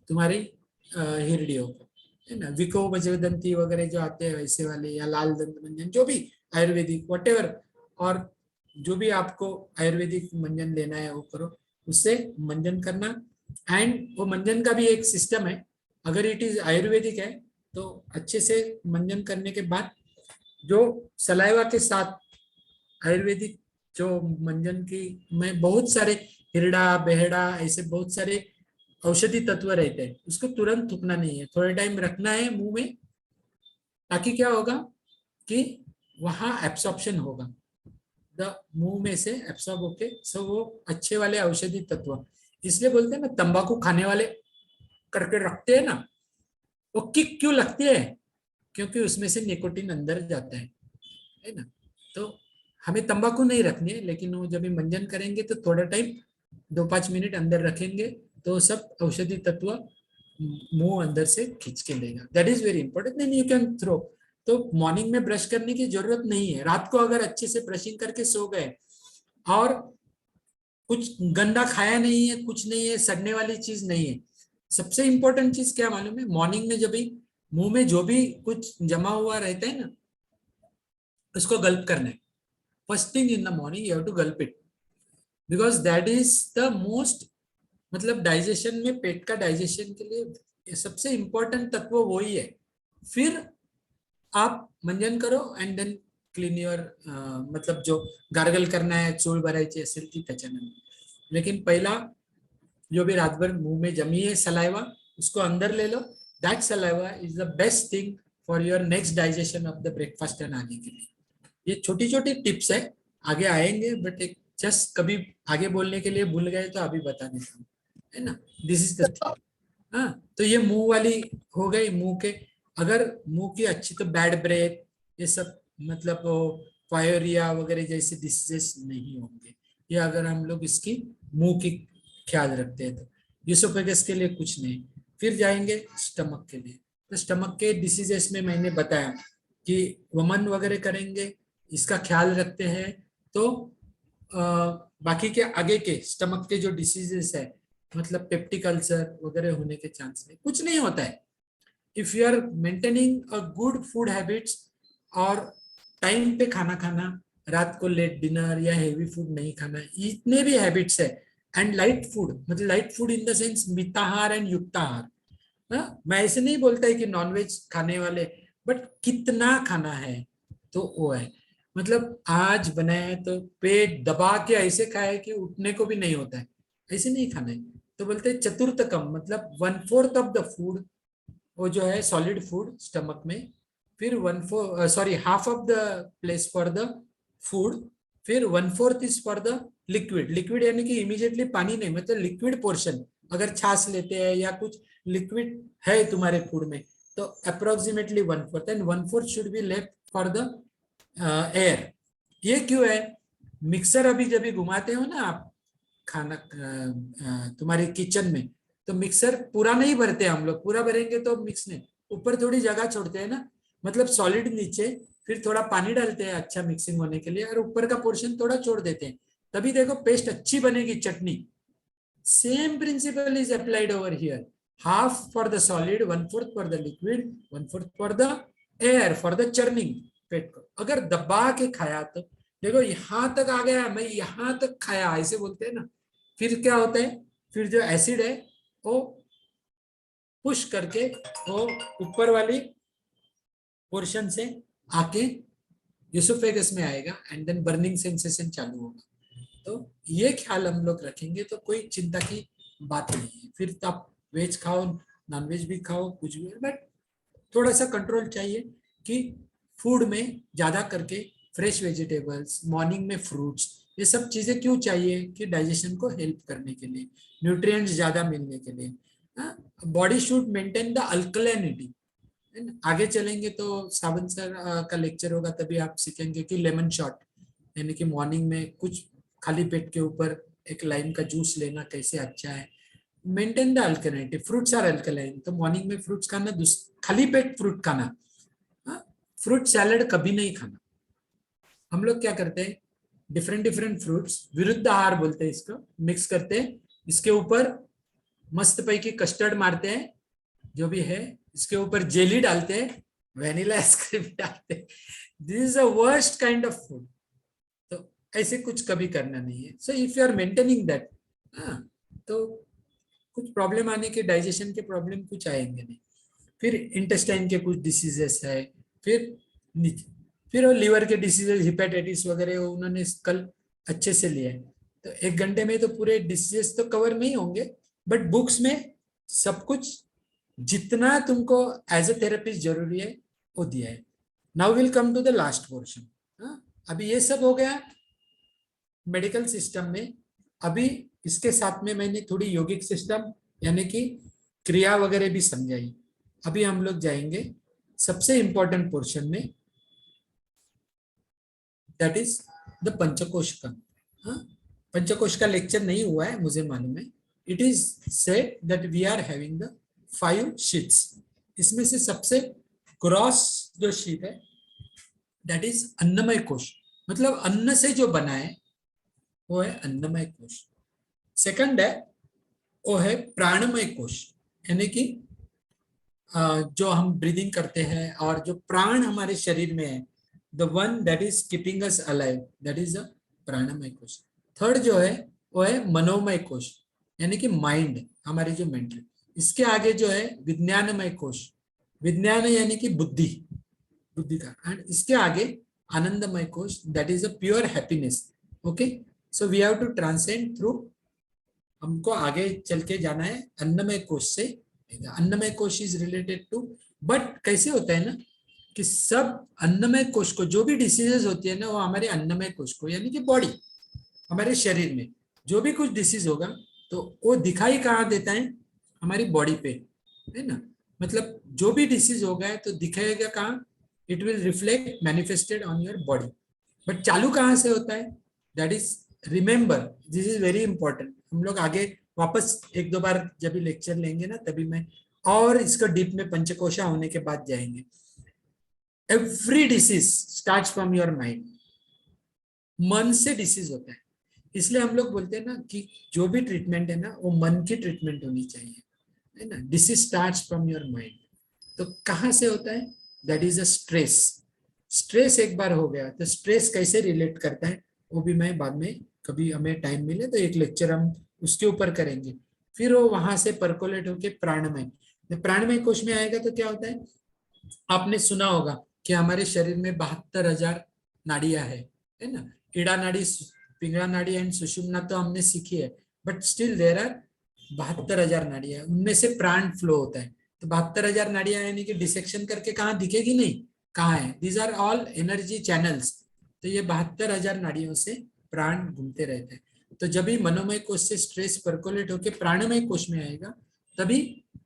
तुम्हारी हिरडियों को, है ना। विको वज्रदंती वगैरह जो आते हैं वैसे वाले, या लाल दंत मंजन जो भी आयुर्वेदिक वटेवर, और जो भी आपको आयुर्वेदिक मंजन लेना है वो करो, उससे मंजन करना। एंड वो मंजन का भी एक सिस्टम है, अगर इट इज आयुर्वेदिक है तो अच्छे से मंजन करने के बाद जो सलाइवा के साथ आयुर्वेदिक जो मंजन की में बहुत सारे हिरड़ा बेहड़ा ऐसे बहुत सारे औषधि तत्व रहते हैं, उसको तुरंत थूकना नहीं है, थोड़े टाइम रखना है मुंह में, ताकि क्या होगा कि वहां एब्सॉर्प्शन होगा, द मुंह में से एब्सॉर्ब होके सब वो अच्छे वाले औषधि तत्व। इसलिए बोलते हैं ना तंबाकू खाने वाले करके रखते हैं ना, वो किक क्यों लगती है, क्योंकि उसमें से निकोटीन अंदर जाता है ना। तो हमें तंबाकू नहीं रखनी है, लेकिन वो जब मंजन करेंगे तो थोड़ा टाइम 2-5 मिनट अंदर रखेंगे तो सब औषधि तत्व मुंह अंदर से खींच के लेगा, that is very important. Then you can throw. तो मॉर्निंग में ब्रश करने की जरूरत नहीं है, रात को अगर अच्छे से ब्रशिंग करके सो गए और कुछ गंदा खाया नहीं है, कुछ नहीं है, सड़ने वाली चीज नहीं है, सबसे इंपॉर्टेंट चीज क्या मालूम है, मॉर्निंग में जब भी मुंह में जो भी कुछ जमा हुआ रहता है ना, उसको गल्प करना है। First thing in the morning you have to gulp it, because that is the most, मतलब डाइजेशन में पेट का डाइजेशन के लिए सबसे इंपॉर्टेंट तत्व वही है। फिर आप मंजन करो एंड देन क्लीन योर, मतलब जो गार्गल करना है चूल भरायची असेल ती त्याच्यानंतर, लेकिन पहला जो भी रात भर मुंह में जमी है सलाइवा उसको अंदर ले लो, that saliva is the best thing for your next digestion of the breakfast and आगे के लिए। ये छोटी छोटी टिप्स है, आगे आएंगे, बट एक जस्ट कभी आगे बोलने के लिए भूल गए तो अभी बता देता हूँ, है ना। This is the thing. हाँ, तो ये मुंह वाली हो गई, मुंह के अगर मुंह की अच्छी तो बैड ब्रेथ ये सब, मतलब फायरिया वगैरह जैसे डिसीजेस नहीं होंगे, ये अगर हम लोग इसकी मुंह की ख्याल रखते हैं तो। यूसोफेगस के लिए कुछ नहीं, फिर जाएंगे स्टमक के लिए। तो स्टमक के डिसीजेस में मैंने बताया कि वमन वगैरह करेंगे, इसका ख्याल रखते हैं तो बाकी के आगे के स्टमक के जो डिसीजेस है, मतलब पेप्टिक अल्सर वगैरह होने के चांस नहीं, कुछ नहीं होता है। If you are maintaining a good food habits और टाइम पे खाना खाना, रात को लेट डिनर या हेवी फूड नहीं खाना, इतने भी हैबिट्स है। एंड लाइट फूड, मतलब light food in the sense मिताहार एंड युक्ताहार। मैं ऐसे नहीं बोलता है कि नॉनवेज खाने वाले, बट कितना खाना है तो वो है। मतलब आज बनाए तो पेट दबा के ऐसे खाए कि उठने को भी नहीं होता है, ऐसे नहीं खाना है। तो बोलते हैं चतुर्थकम, मतलब 1/4 ऑफ द फूड वो जो है सॉलिड फूड स्टमक में, फिर 1/4 sorry half of the place for the food, फिर 1/4 is for the liquid. Liquid यानी कि इमीडिएटली पानी नहीं, मतलब लिक्विड पोर्शन। अगर छाछ लेते हैं या कुछ लिक्विड है तुम्हारे फूड में तो approximately 1/4, and 1/4 should be left for the air. ये क्यों है? मिक्सर अभी जब भी घुमाते हो ना आप खाना तुम्हारे किचन में, तो मिक्सर पूरा नहीं भरते हम लोग, पूरा भरेंगे तो मिक्स नहीं, ऊपर थोड़ी जगह छोड़ते हैं ना, मतलब सॉलिड नीचे, फिर थोड़ा पानी डालते हैं अच्छा मिक्सिंग होने के लिए, और ऊपर का पोर्शन थोड़ा छोड़ देते हैं, तभी देखो पेस्ट अच्छी बनेगी chutney. Same principle is applied over here, half for the solid, 1/4 for the liquid, 1/4 for the air for the churning. पेट को अगर दबा के खाया तो देखो यहां तक आ गया, मैं यहां तक खाया ऐसे बोलते हैं ना, फिर क्या होता है, फिर जो एसिड है वो पुश करके वो ऊपर वाली पोर्शन से आके यूसोफेगस में आएगा, एंड देन बर्निंग सेंसेशन चालू होगा। तो ये ख्याल हम लोग रखेंगे तो कोई चिंता की बात नहीं है। फिर तो आप वेज खाओ नॉन वेज भी खाओ कुछ भी, बट थोड़ा सा कंट्रोल चाहिए कि फूड में ज्यादा करके फ्रेश वेजिटेबल्स, मॉर्निंग में फ्रूट्स, ये सब चीजें क्यों चाहिए कि डाइजेशन को हेल्प करने के लिए, न्यूट्रिएंट्स ज्यादा मिलने के लिए। Body should maintain the alkalinity. आगे चलेंगे तो सावन सर का लेक्चर होगा, तभी आप सीखेंगे कि लेमन शॉट, यानी कि मॉर्निंग में कुछ खाली पेट के ऊपर एक लाइम का जूस लेना कैसे अच्छा है। Maintain the alkalinity, fruits are alkaline, तो मॉर्निंग में फ्रूट्स खाना, खाली पेट फ्रूट खाना, फ्रूट सैलड कभी नहीं खाना। हम लोग क्या करते हैं, डिफरेंट डिफरेंट फ्रूट्स, विरुद्ध आहार बोलते हैं इसको, मिक्स करते हैं, इसके ऊपर मस्त पैकी कस्टर्ड मारते हैं जो भी है, इसके ऊपर जेली डालते हैं, वेनिला आइसक्रीम डालते हैं। This is a worst kind of food. तो ऐसे कुछ कभी करना नहीं है। So if you are maintaining that, तो कुछ प्रॉब्लम आने के, डाइजेशन के प्रॉब्लम कुछ आएंगे नहीं। फिर इंटेस्टाइन के कुछ डिसीजेस है, फिर लीवर के डिसीजेस, हिपेटाइटिस वगैरह उन्होंने कल अच्छे से लिया है। तो 1 घंटे में तो पूरे डिसीजेस तो कवर नहीं होंगे, बट बुक्स में सब कुछ जितना तुमको एज ए थेरेपिस्ट जरूरी है वो दिया है। Now will come to the last portion. अभी ये सब हो गया मेडिकल सिस्टम में। अभी इसके साथ में मैंने थोड़ी योगिक सिस्टम यानी कि क्रिया वगैरह भी समझाई। अभी हम लोग जाएंगे सबसे इंपॉर्टेंट पोर्शन में, दैट इज द पंचकोश का। पंचकोश का लेक्चर नहीं हुआ है मुझे मालूम है। It is said that we are having the 5 sheets. इसमें से सबसे क्रॉस जो शीट है दैट इज अन्नमय कोश, मतलब अन्न से जो बना है वो है अन्नमय कोश। सेकंड है वो है प्राणमय कोश, यानी कि जो हम ब्रीदिंग करते हैं और जो प्राण हमारे शरीर में है, the one that is keeping us alive, that is the pranamaya kosha. Third जो है वो है मनोमय कोश, यानी कि माइंड, हमारी जो मेंटल। इसके आगे जो है विज्ञानमय कोश, विज्ञान यानी कि बुद्धि, बुद्धि का। एंड इसके आगे आनंदमय कोश, that is a pure happiness. Okay, so we have to transcend through, हमको आगे चल के जाना है अन्नमय कोश से। अन्नमय कोश इज रिलेटेड टू, बट कैसे होता है ना कि सब अन्नमय कोश को, जो भी डिसीजेस होती है ना वो हमारे अन्नमय कोश को, यानी कि बॉडी, हमारे शरीर में जो भी कुछ डिसीज होगा तो वो दिखाई कहाँ देता है, हमारी बॉडी पे, है ना। मतलब जो भी डिसीज होगा है तो दिखाएगा कहाँ, it will reflect manifested on your body. But चालू कहाँ से होता है, that is remember, this is very important. हम लोग आगे वापस 1-2 बार जब भी लेक्चर लेंगे ना तभी मैं और इसका डीप में पंचकोशा होने के बाद जाएंगे। Every disease starts from your mind, मन से डिसीज होता है। इसलिए हम लोग बोलते हैं ना कि जो भी ट्रीटमेंट है ना वो मन की ट्रीटमेंट होनी चाहिए, है ना। Disease starts from your mind. तो कहाँ से होता है, that is a stress. Stress एक बार हो गया तो स्ट्रेस कैसे रिलेट करता है वो भी मैं बाद में कभी हमें टाइम मिले तो एक लेक्चर हम उसके ऊपर करेंगे। फिर वो वहां से परकोलेट होके प्राणमय, प्राणमय कोश में आएगा तो क्या होता है, आपने सुना होगा कि हमारे शरीर में 72,000 नाड़ियां है ना। ईड़ा नाड़ी, पिंगला नाड़ी एंड सुषुम्ना तो हमने सीखी है, बट स्टिल देयर आर 72,000 नाड़ियां, उनमें से प्राण फ्लो होता है। तो 72,000 नाड़ियां यानी कि डिसेक्शन करके कहाँ दिखेगी नहीं, कहाँ है, these are all energy channels. तो ये 72,000 नाड़ियों से प्राण घूमते रहते हैं। तो जब भी मनोमय कोश से स्ट्रेस परकोलेट होकर प्राणमय कोश में आएगा तभी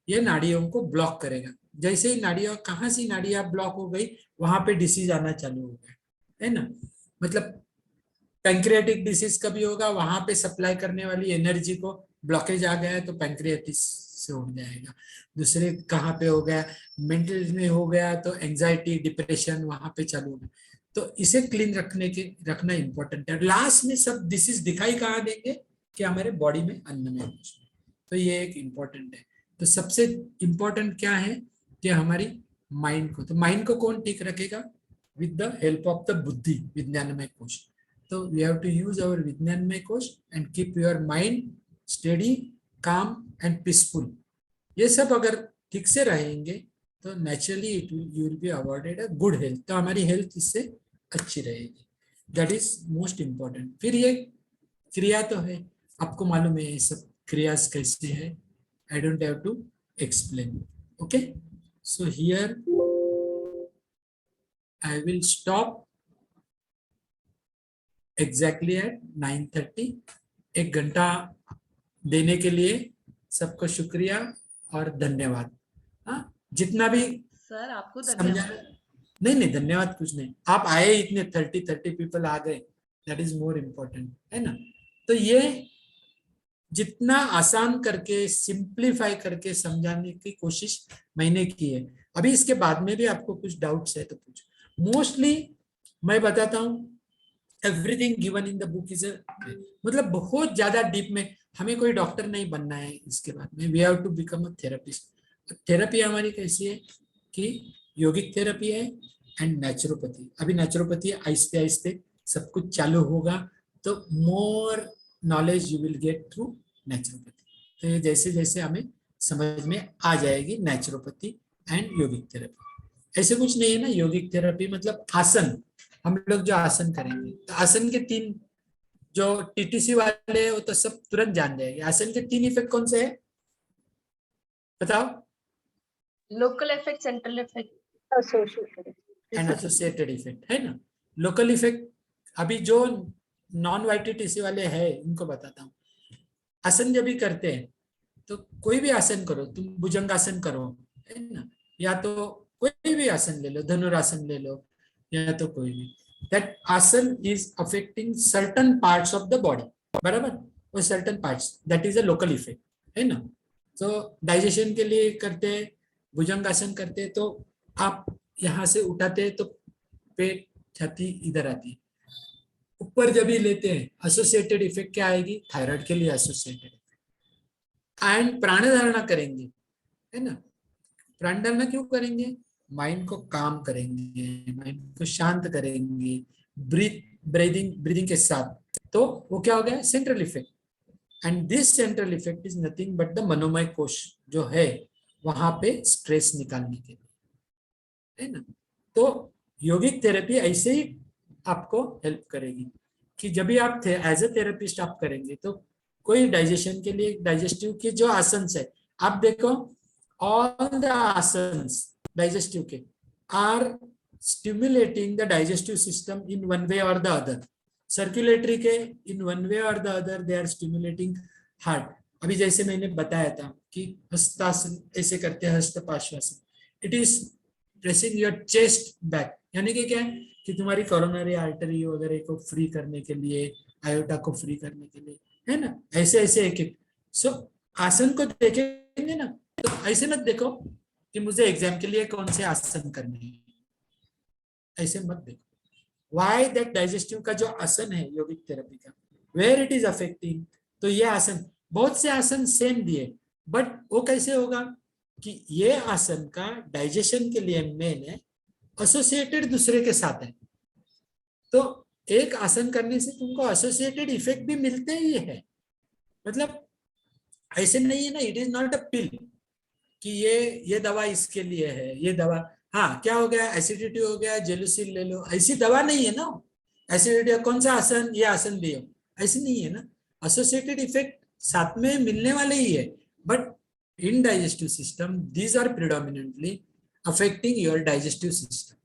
ये नाड़ियों को ब्लॉक करेगा। जैसे ही नाड़ियां, कहाँ से नाड़ियां ब्लॉक हो गई वहां पे डिसीज आना चालू हो गया, है ना। मतलब पैंक्रियाटिक डिसीज कभी होगा, वहां पे सप्लाई करने वाली एनर्जी को ब्लॉकेज आ गया है तो पैंक्रियाटिस से हो जाएगा। दूसरे कहाँ पे हो गया, मेंटल में हो गया तो एंजाइटी डिप्रेशन वहां पे चालू हो गया। तो इसे क्लीन रखना इंपॉर्टेंट है। लास्ट में सब डिसीज दिखाई कहाँ देंगे कि हमारे बॉडी में, अन्नमय कोश में। तो ये एक इम्पोर्टेंट है। तो सबसे इम्पोर्टेंट क्या है कि हमारी माइंड को, तो माइंड को कौन ठीक रखेगा, with the help of the buddhi, vijnanamaya kosha. तो we have to use our vijnanamaya kosha and keep your mind steady, calm and peaceful. ये सब अगर ठीक से रहेंगे तो naturally you will be awarded a good health. तो हमारी हेल्थ इससे अच्छी रहेगी, दैट इज मोस्ट इम्पोर्टेंट। फिर ये क्रिया तो है, आपको मालूम है ये सब क्रियास कैसे है, I don't have to explain. Okay, so here I will stop exactly at 9:30. 1 घंटा देने के लिए सबको शुक्रिया और धन्यवाद। हाँ, जितना भी सर आपको समझा, धन्यवाद। नहीं धन्यवाद कुछ नहीं, आप आए इतने 30 पीपल आ गए, दैट इज मोर इम्पोर्टेंट, है ना। तो ये जितना आसान करके, सिंप्लीफाई करके समझाने की कोशिश मैंने की है। अभी इसके बाद में भी आपको कुछ डाउट्स है तो पूछो। मोस्टली मैं बताता हूँ, everything given in the book is मतलब बहुत ज्यादा डीप में, हमें कोई डॉक्टर नहीं बनना है इसके बाद में, we have to become a therapist. Therapy हमारी कैसी है कि योगिक थेरेपी है एंड नेचुरोपैथी। अभी नेचुरोपैथी आहिस्ते आहिस्ते सब कुछ चालू होगा, तो more knowledge you will get through naturopathy. तो ये जैसे जैसे हमें समझ में आ जाएगी नेचुरोपैथी एंड योगिक थेरेपी। ऐसे कुछ नहीं है ना, योगिक थेरेपी मतलब आसन, हम लोग जो आसन करेंगे तो आसन के 3, जो टीटीसी वाले हैं वो तो सब तुरंत जान जाएंगे। आसन के 3 इफेक्ट कौन से है बताओ? Local effect, central effect, and associated effect, है ना। लोकल इफेक्ट अभी जो नॉन वाईटी टीसी वाले हैं उनको बताता हूँ। आसन जब भी करते हैं तो कोई भी आसन करो, तुम भुजंगासन करो, है ना, या तो कोई भी आसन ले लो, धनुरासन ले लो, या तो कोई भी, दैट आसन is affecting certain parts of the body, बराबर। वो certain parts, that is a local effect, है ना। तो डाइजेशन के लिए करते हैं, भुजंगासन करते हैं तो आप यहाँ से उठाते हैं तो पेट, छाती इधर आती है। ऊपर जब भी लेते हैं एसोसिएटेड इफेक्ट क्या आएगी, थायराइड के लिए एसोसिएटेड इफेक्ट। एंड प्राणधारणा करेंगे, है ना। प्राणधारणा क्यों करेंगे, माइंड को काम करेंगे, माइंड को शांत करेंगे, ब्रीदिंग के साथ, तो वो क्या हो गया, central effect. And this central effect is nothing but the manomaya kosha जो है वहां पे स्ट्रेस निकालने के लिए, है ना। तो योगिक थेरेपी ऐसे ही आपको हेल्प करेगी कि जब भी आप एज ए थेरेपिस्ट आप करेंगे तो कोई डाइजेशन के लिए, डाइजेस्टिव के जो आसन है, आप देखो ऑल द आसन्स डाइजेस्टिव के are stimulating the digestive system in one way और द अदर। सर्कुलेटरी के इन वन वे और the other they are stimulating heart. अभी जैसे मैंने बताया था कि हस्तासन ऐसे करते हैं, hasta parshvasana, it is pressing your chest back, यानी कि क्या है कि तुम्हारी कोरोनरी आर्टरी वगैरह को फ्री करने के लिए, आयोटा को फ्री करने के लिए, है ना। ऐसे ऐसे एक एक सो आसन को देखेंगे ना, तो ऐसे मत देखो कि मुझे एग्जाम के लिए कौन से आसन करने हैं, ऐसे मत देखो। वाई दैट डाइजेस्टिव का जो आसन है योगिक थेरेपी का, वेयर इट इज अफेक्टिंग, तो ये आसन, बहुत से आसन सेम दिए, बट वो कैसे होगा कि ये आसन का डाइजेशन के लिए मेन है, एसोसिएटेड दूसरे के साथ है, तो एक आसन करने से तुमको एसोसिएटेड इफेक्ट भी मिलते ही है। मतलब ऐसे नहीं है ना, इट इज नॉट अ पिल कि ये दवा इसके लिए है, ये दवा, हाँ क्या हो गया, एसिडिटी हो गया, जेलुसिल ले लो, ऐसी दवा नहीं है ना। एसिडिटी कौन सा आसन, ये आसन दियो, ऐसे नहीं है ना। एसोसिएटेड इफेक्ट साथ में मिलने वाले ही है, but in digestive system these are predominantly affecting your digestive system,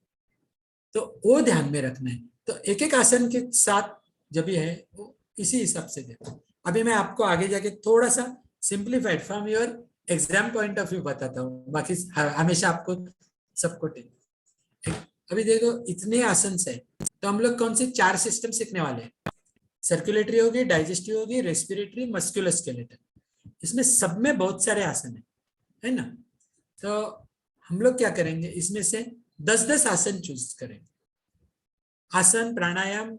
तो वो ध्यान में रखना है। तो एक एक आसन के साथ जब ये है वो इसी हिसाब से देखो। अभी मैं आपको आगे जाके थोड़ा सा simplified from your exam point of view बताता हूँ, बाकी हमेशा आपको सबको टेक। अभी देखो इतने आसन है, तो हम लोग कौन से 4 सिस्टम सीखने वाले हैं, सर्कुलेटरी होगी, डाइजेस्टिव होगी, रेस्पिरेटरी, मस्कुलोस्केलेटल। इसमें सब में बहुत सारे आसन है ना। तो हम लोग क्या करेंगे, इसमें से 10-10 आसन चूज करेंगे। आसन, प्राणायाम,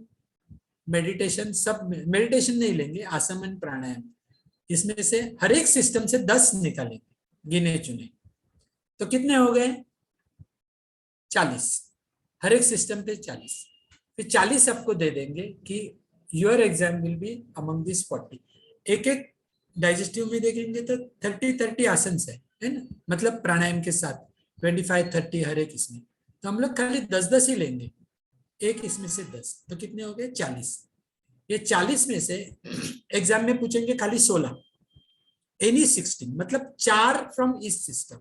मेडिटेशन, सब मेडिटेशन नहीं लेंगे, आसन एंड प्राणायाम, इसमें से हर एक सिस्टम से 10 निकालेंगे, गिने चुने। तो कितने हो गए, 40, हर एक सिस्टम पे 40। फिर 40 आपको दे देंगे कि your exam will be among this 40। एक एक डाइजेस्टिव में देखेंगे तो 30-30 आसन है ना, मतलब प्राणायाम के साथ 25-30 हर एक इसमें। तो हम लोग खाली 10-10 ही लेंगे, एक इसमें से 10, तो कितने हो गए 40। ये 40 में से एग्जाम में पूछेंगे खाली 16, एनी 16, मतलब 4 फ्रॉम ईच सिस्टम,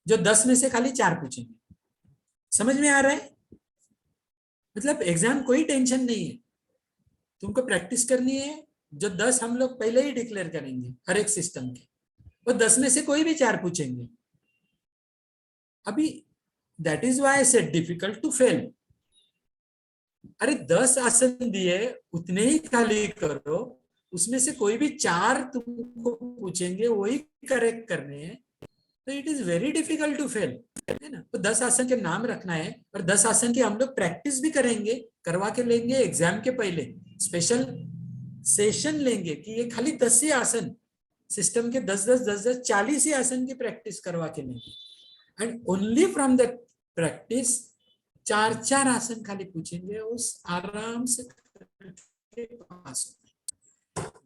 जो 10 में से खाली 4 पूछेंगे। समझ में आ रहा है, मतलब एग्जाम कोई टेंशन नहीं है, तुमको प्रैक्टिस करनी है। जो 10 हम लोग पहले ही डिक्लेयर करेंगे हर एक सिस्टम के, और 10 में से कोई भी 4 पूछेंगे। अभी that is why I said difficult to fail. अरे 10 आसन दिए, उतने ही खाली करो, उसमें से कोई भी 4 तुमको पूछेंगे, वही करेक्ट करने हैं, तो it is very difficult to fail, है ना। तो 10 आसन के नाम रखना है, और 10 आसन की हम लोग प्रैक्टिस भी करेंगे, करवा के लेंगे एग्जाम के पहले, स्पेशल सेशन लेंगे कि ये खाली 10 ही आसन, सिस्टम के 10-10 40 ही आसन की प्रैक्टिस करवा के लेंगे। And only from that practice 4-4 आसन खाली पूछेंगे, उस आराम से पास।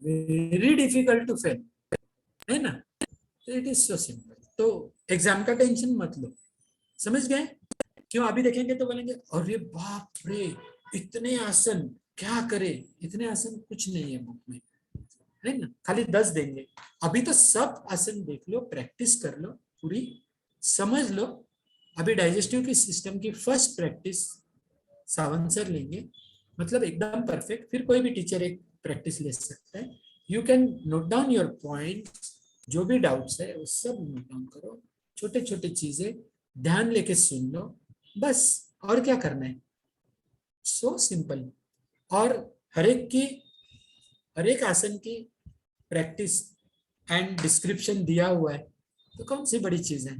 वेरी डिफिकल्ट टू फेल, है ना। It is so simple. तो एग्जाम का टेंशन मत लो, समझ गए क्यों। अभी देखेंगे तो बोलेंगे अरे बाप रे इतने आसन क्या करे, इतने आसन कुछ नहीं है बुक में, है ना, खाली 10 देंगे। अभी तो सब आसन देख लो, प्रैक्टिस कर लो, पूरी समझ लो। अभी डाइजेस्टिव की सिस्टम की फर्स्ट प्रैक्टिस सावन सर लेंगे, मतलब एकदम परफेक्ट। फिर कोई भी टीचर एक प्रैक्टिस ले सकता है। You can note down your point, जो भी डाउट्स है वो सब नोट डाउन करो, छोटे छोटे चीजें ध्यान लेके सुन लो, बस। और क्या करना है, सो सिंपल। और हर एक आसन की प्रैक्टिस एंड डिस्क्रिप्शन दिया हुआ है, तो कौन सी बड़ी चीज है,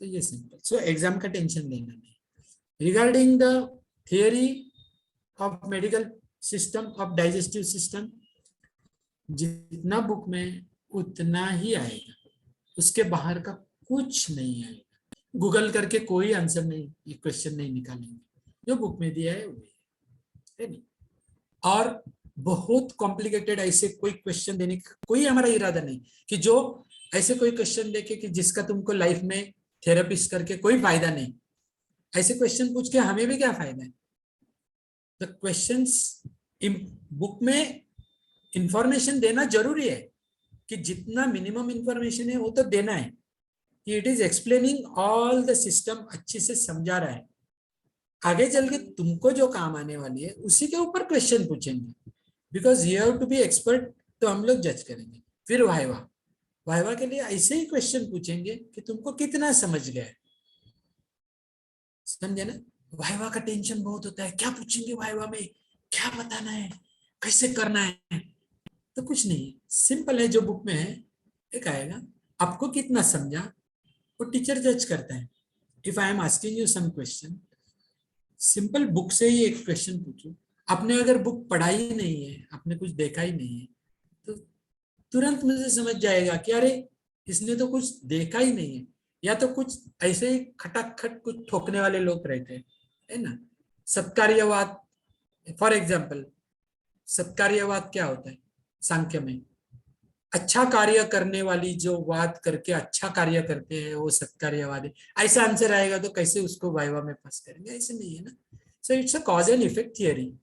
तो ये सिंपल। सो एग्जाम का टेंशन लेना नहीं। Regarding the theory of medical system of digestive system, जितना बुक में उतना ही आएगा, उसके बाहर का कुछ नहीं आएगा। गूगल करके कोई आंसर नहीं, ये क्वेश्चन नहीं निकालेंगे, जो बुक में दिया है वही है नहीं। और बहुत कॉम्प्लिकेटेड ऐसे कोई क्वेश्चन देने का कोई हमारा इरादा नहीं, कि जो ऐसे कोई क्वेश्चन देके कि जिसका तुमको लाइफ में थेरेपिस्ट करके कोई फायदा नहीं, ऐसे क्वेश्चन पूछ के हमें भी क्या फायदा है। द क्वेश्चंस बुक में इंफॉर्मेशन देना जरूरी है, कि जितना मिनिमम इंफॉर्मेशन है वो तो देना है, कि it is explaining all the system, अच्छे से समझा रहा है। आगे चल के तुमको जो काम आने वाली है उसी के ऊपर क्वेश्चन पूछेंगे, because you have to be expert, तो हम लोग जज करेंगे। फिर वाइवा के लिए ऐसे ही क्वेश्चन पूछेंगे कि तुमको कितना समझ गया, समझे ना। वाइवा का टेंशन बहुत होता है, क्या पूछेंगे वाइवा में, क्या बताना है, कैसे करना है। तो कुछ नहीं, सिंपल है, जो बुक में है एक आएगा, आपको कितना समझा वो टीचर जज करता है। If I am asking you some question, simple book से ही एक क्वेश्चन पूछो, आपने अगर बुक पढ़ा ही नहीं है, आपने कुछ देखा ही नहीं है, तो तुरंत मुझे समझ जाएगा कि अरे इसने तो कुछ देखा ही नहीं है। या तो कुछ ऐसे ही खटाखट कुछ ठोकने वाले लोग रहते हैं, है ना। सत्कार्यवाद, फॉर एग्जाम्पल, सत्कार्यवाद क्या होता है सांख्य में? अच्छा कार्य करने वाली जो वाद करके अच्छा कार्य करते हैं वो सत्कार्यवाद है। ऐसा आंसर आएगा तो कैसे उसको वाइवा में पास करेंगे? ऐसे नहीं है ना। So it's a cause and effect theory,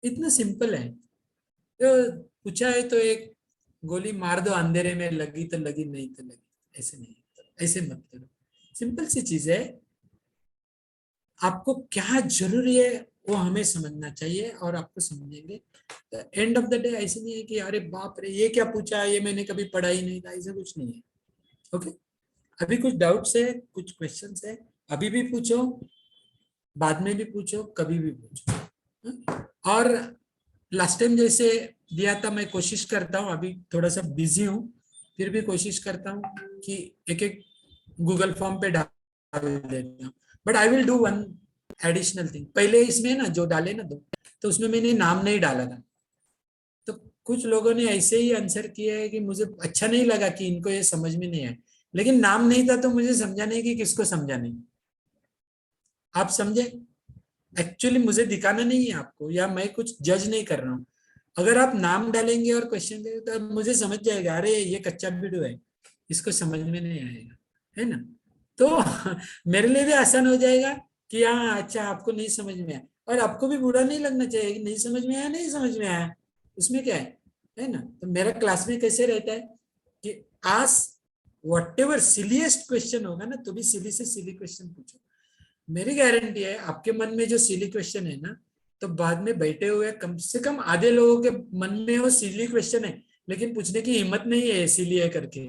इतना सिंपल है। तो पूछा है तो एक गोली मार दो अंधेरे में, लगी तो लगी, नहीं तो लगी, ऐसे नहीं, ऐसे मत करो। सिंपल सी चीज है, आपको क्या जरूरी है वो हमें समझना चाहिए और आपको समझेंगे। एंड ऑफ द डे ऐसे नहीं है कि अरे बाप रे ये क्या पूछा, ये मैंने कभी पढ़ा ही नहीं था, ऐसा कुछ नहीं है। ओके, अभी कुछ डाउट्स है, कुछ क्वेश्चंस है, अभी भी पूछो, बाद में भी पूछो, कभी भी पूछो। हाँ? और लास्ट टाइम जैसे दिया था, मैं कोशिश करता हूँ, अभी थोड़ा सा बिजी हूँ, फिर भी कोशिश करता हूँ कि एक एक गूगल फॉर्म पे डाल देता हूँ। But I will do one additional thing. पहले इसमें ना जो डाले ना दो, तो उसमें मैंने नाम नहीं डाला था, तो कुछ लोगों ने ऐसे ही आंसर किया है कि मुझे अच्छा नहीं लगा कि इनको ये समझ में नहीं आया, लेकिन नाम नहीं था तो मुझे समझा नहीं कि किसको समझा नहीं। आप समझे? एक्चुअली मुझे दिखाना नहीं है आपको, या मैं कुछ जज नहीं कर रहा हूँ। अगर आप नाम डालेंगे और क्वेश्चन देंगे तो मुझे समझ जाएगा, अरे ये कच्चा वीडियो है, इसको समझ में नहीं आएगा, है ना। तो मेरे लिए भी आसान हो जाएगा कि हाँ अच्छा आपको नहीं समझ में आया, और आपको भी बुरा नहीं लगना चाहिए कि नहीं समझ में आया, नहीं समझ में आया, उसमें क्या है ना। तो मेरा क्लास में कैसे रहता है कि आज वट एवर सिलीएस्ट क्वेश्चन होगा ना, तो भी सिली से सिली क्वेश्चन पूछो। मेरी गारंटी है आपके मन में जो सिली क्वेश्चन है ना, तो बाद में बैठे हुए कम से कम आधे लोगों के मन में वो सिली क्वेश्चन है, लेकिन पूछने की हिम्मत नहीं है सिली है करके।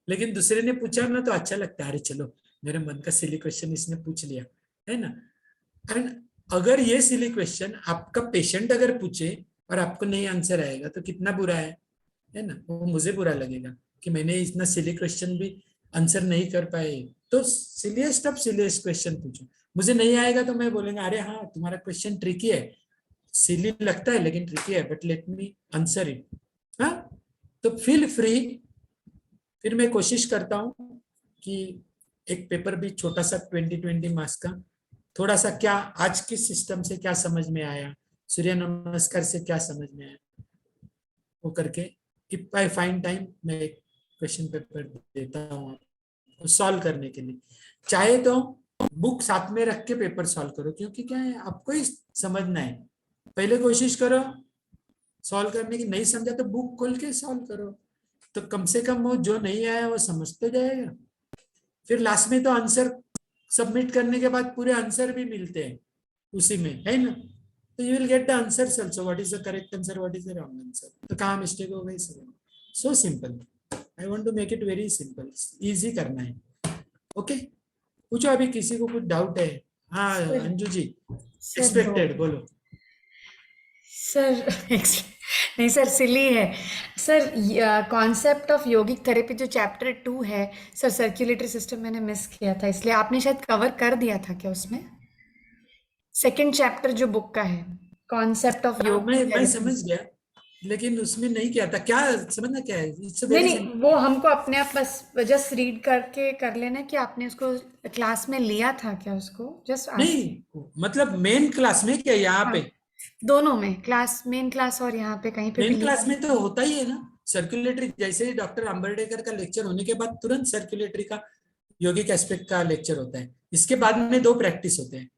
लेकिन दूसरे ने पूछा ना तो अच्छा लगता है, अरे चलो मेरे मन का सिली क्वेश्चन इसने पूछ लिया, है ना। एंड अगर ये सिली क्वेश्चन आपका पेशेंट अगर पूछे और आपको नहीं आंसर आएगा तो कितना बुरा है ना। वो मुझे बुरा लगेगा कि मैंने इतना सिली क्वेश्चन भी आंसर नहीं कर पाए। तो सिलिएस्ट ऑफ सिलिएस्ट क्वेश्चन पूछो। मुझे नहीं आएगा तो मैं बोलेंगे अरे हाँ तुम्हारा क्वेश्चन ट्रिकी है, सिली लगता है लेकिन ट्रिकी है, but let me answer it. हाँ, तो फील फ्री। फिर मैं कोशिश करता हूँ कि एक पेपर भी छोटा सा 20-20 मार्क्स का, थोड़ा सा क्या आज के सिस्टम से क्या समझ में आया, सूर्य नमस्कार से क्या समझ में आया, वो करके इफ आई फाइंड टाइम मैं एक क्वेश्चन पेपर देता हूँ सॉल्व करने के लिए। चाहे तो बुक साथ में रख के पेपर सॉल्व करो, क्योंकि क्या है आपको ही समझना है। पहले कोशिश करो सॉल्व करने की, नहीं समझा तो बुक खोल के सॉल्व करो, तो कम से कम वो जो नहीं आया वो समझ तो जाएगा। फिर लास्ट में तो आंसर सबमिट करने के बाद पूरे आंसर भी मिलते हैं उसी में, है ना। तो you will get the answer also, what is the correct answer, what is the wrong answer, तो कहाँ मिस्टेक हो गई। So simple, I want to make it very simple, easy करना है। ओके, पूछो अभी किसी को कुछ डाउट है? हाँ sir, Anju ji, sir expected बोलो। सर नहीं सर, सिली है sir. Concept of yogic therapy जो चैप्टर 2 है सर, सर्कुलेटरी सिस्टम मैंने मिस किया था, इसलिए आपने शायद कवर कर दिया था क्या उसमें? सेकंड चैप्टर जो बुक का है, कॉन्सेप्ट ऑफ हाँ, योग मैं थेरेपी। समझ गया, लेकिन उसमें नहीं किया था क्या, समझना क्या है, इट्स नहीं वेरी नहीं, वो हमको अपने आप बस जस्ट रीड करके कर लेना कि आपने उसको क्लास में लिया था क्या, उसको जस्ट आस्क। नहीं, मतलब मेन क्लास में क्या यहाँ हाँ, पे? दोनों में, क्लास मेन क्लास और यहाँ पे कहीं पे भी मेन क्लास लिया। में तो होता ही है ना सर्कुलेटरी। जैसे ही डॉक्टर अंबेडकर का लेक्चर होने के बाद तुरंत सर्कुलेटरी का योगिक एस्पेक्ट का लेक्चर होता है। इसके बाद में 2 प्रैक्टिस होते हैं।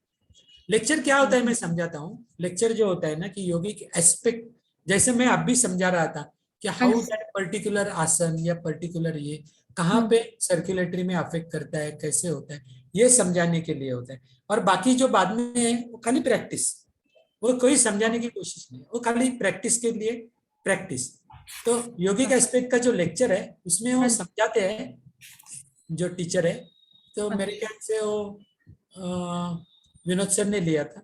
लेक्चर क्या होता है मैं समझाता हूँ। लेक्चर जो होता है ना कि योगिक एस्पेक्ट, जैसे मैं अब भी समझा रहा था कि हाँ हाउ जी। दैट पर्टिकुलर आसन या पर्टिकुलर ये कहाँ हम्म, पे सर्कुलेटरी में अफेक्ट करता है, कैसे होता है, ये समझाने के लिए होता है। और बाकी जो बाद में है वो खाली प्रैक्टिस, वो कोई समझाने की कोशिश नहीं, वो खाली प्रैक्टिस के लिए प्रैक्टिस। तो योगिक एस्पेक्ट का जो लेक्चर है उसमें वो हाँ, समझाते हैं जो टीचर है। तो मेरे अच्छा ख्याल से वो विनोद सर ने लिया था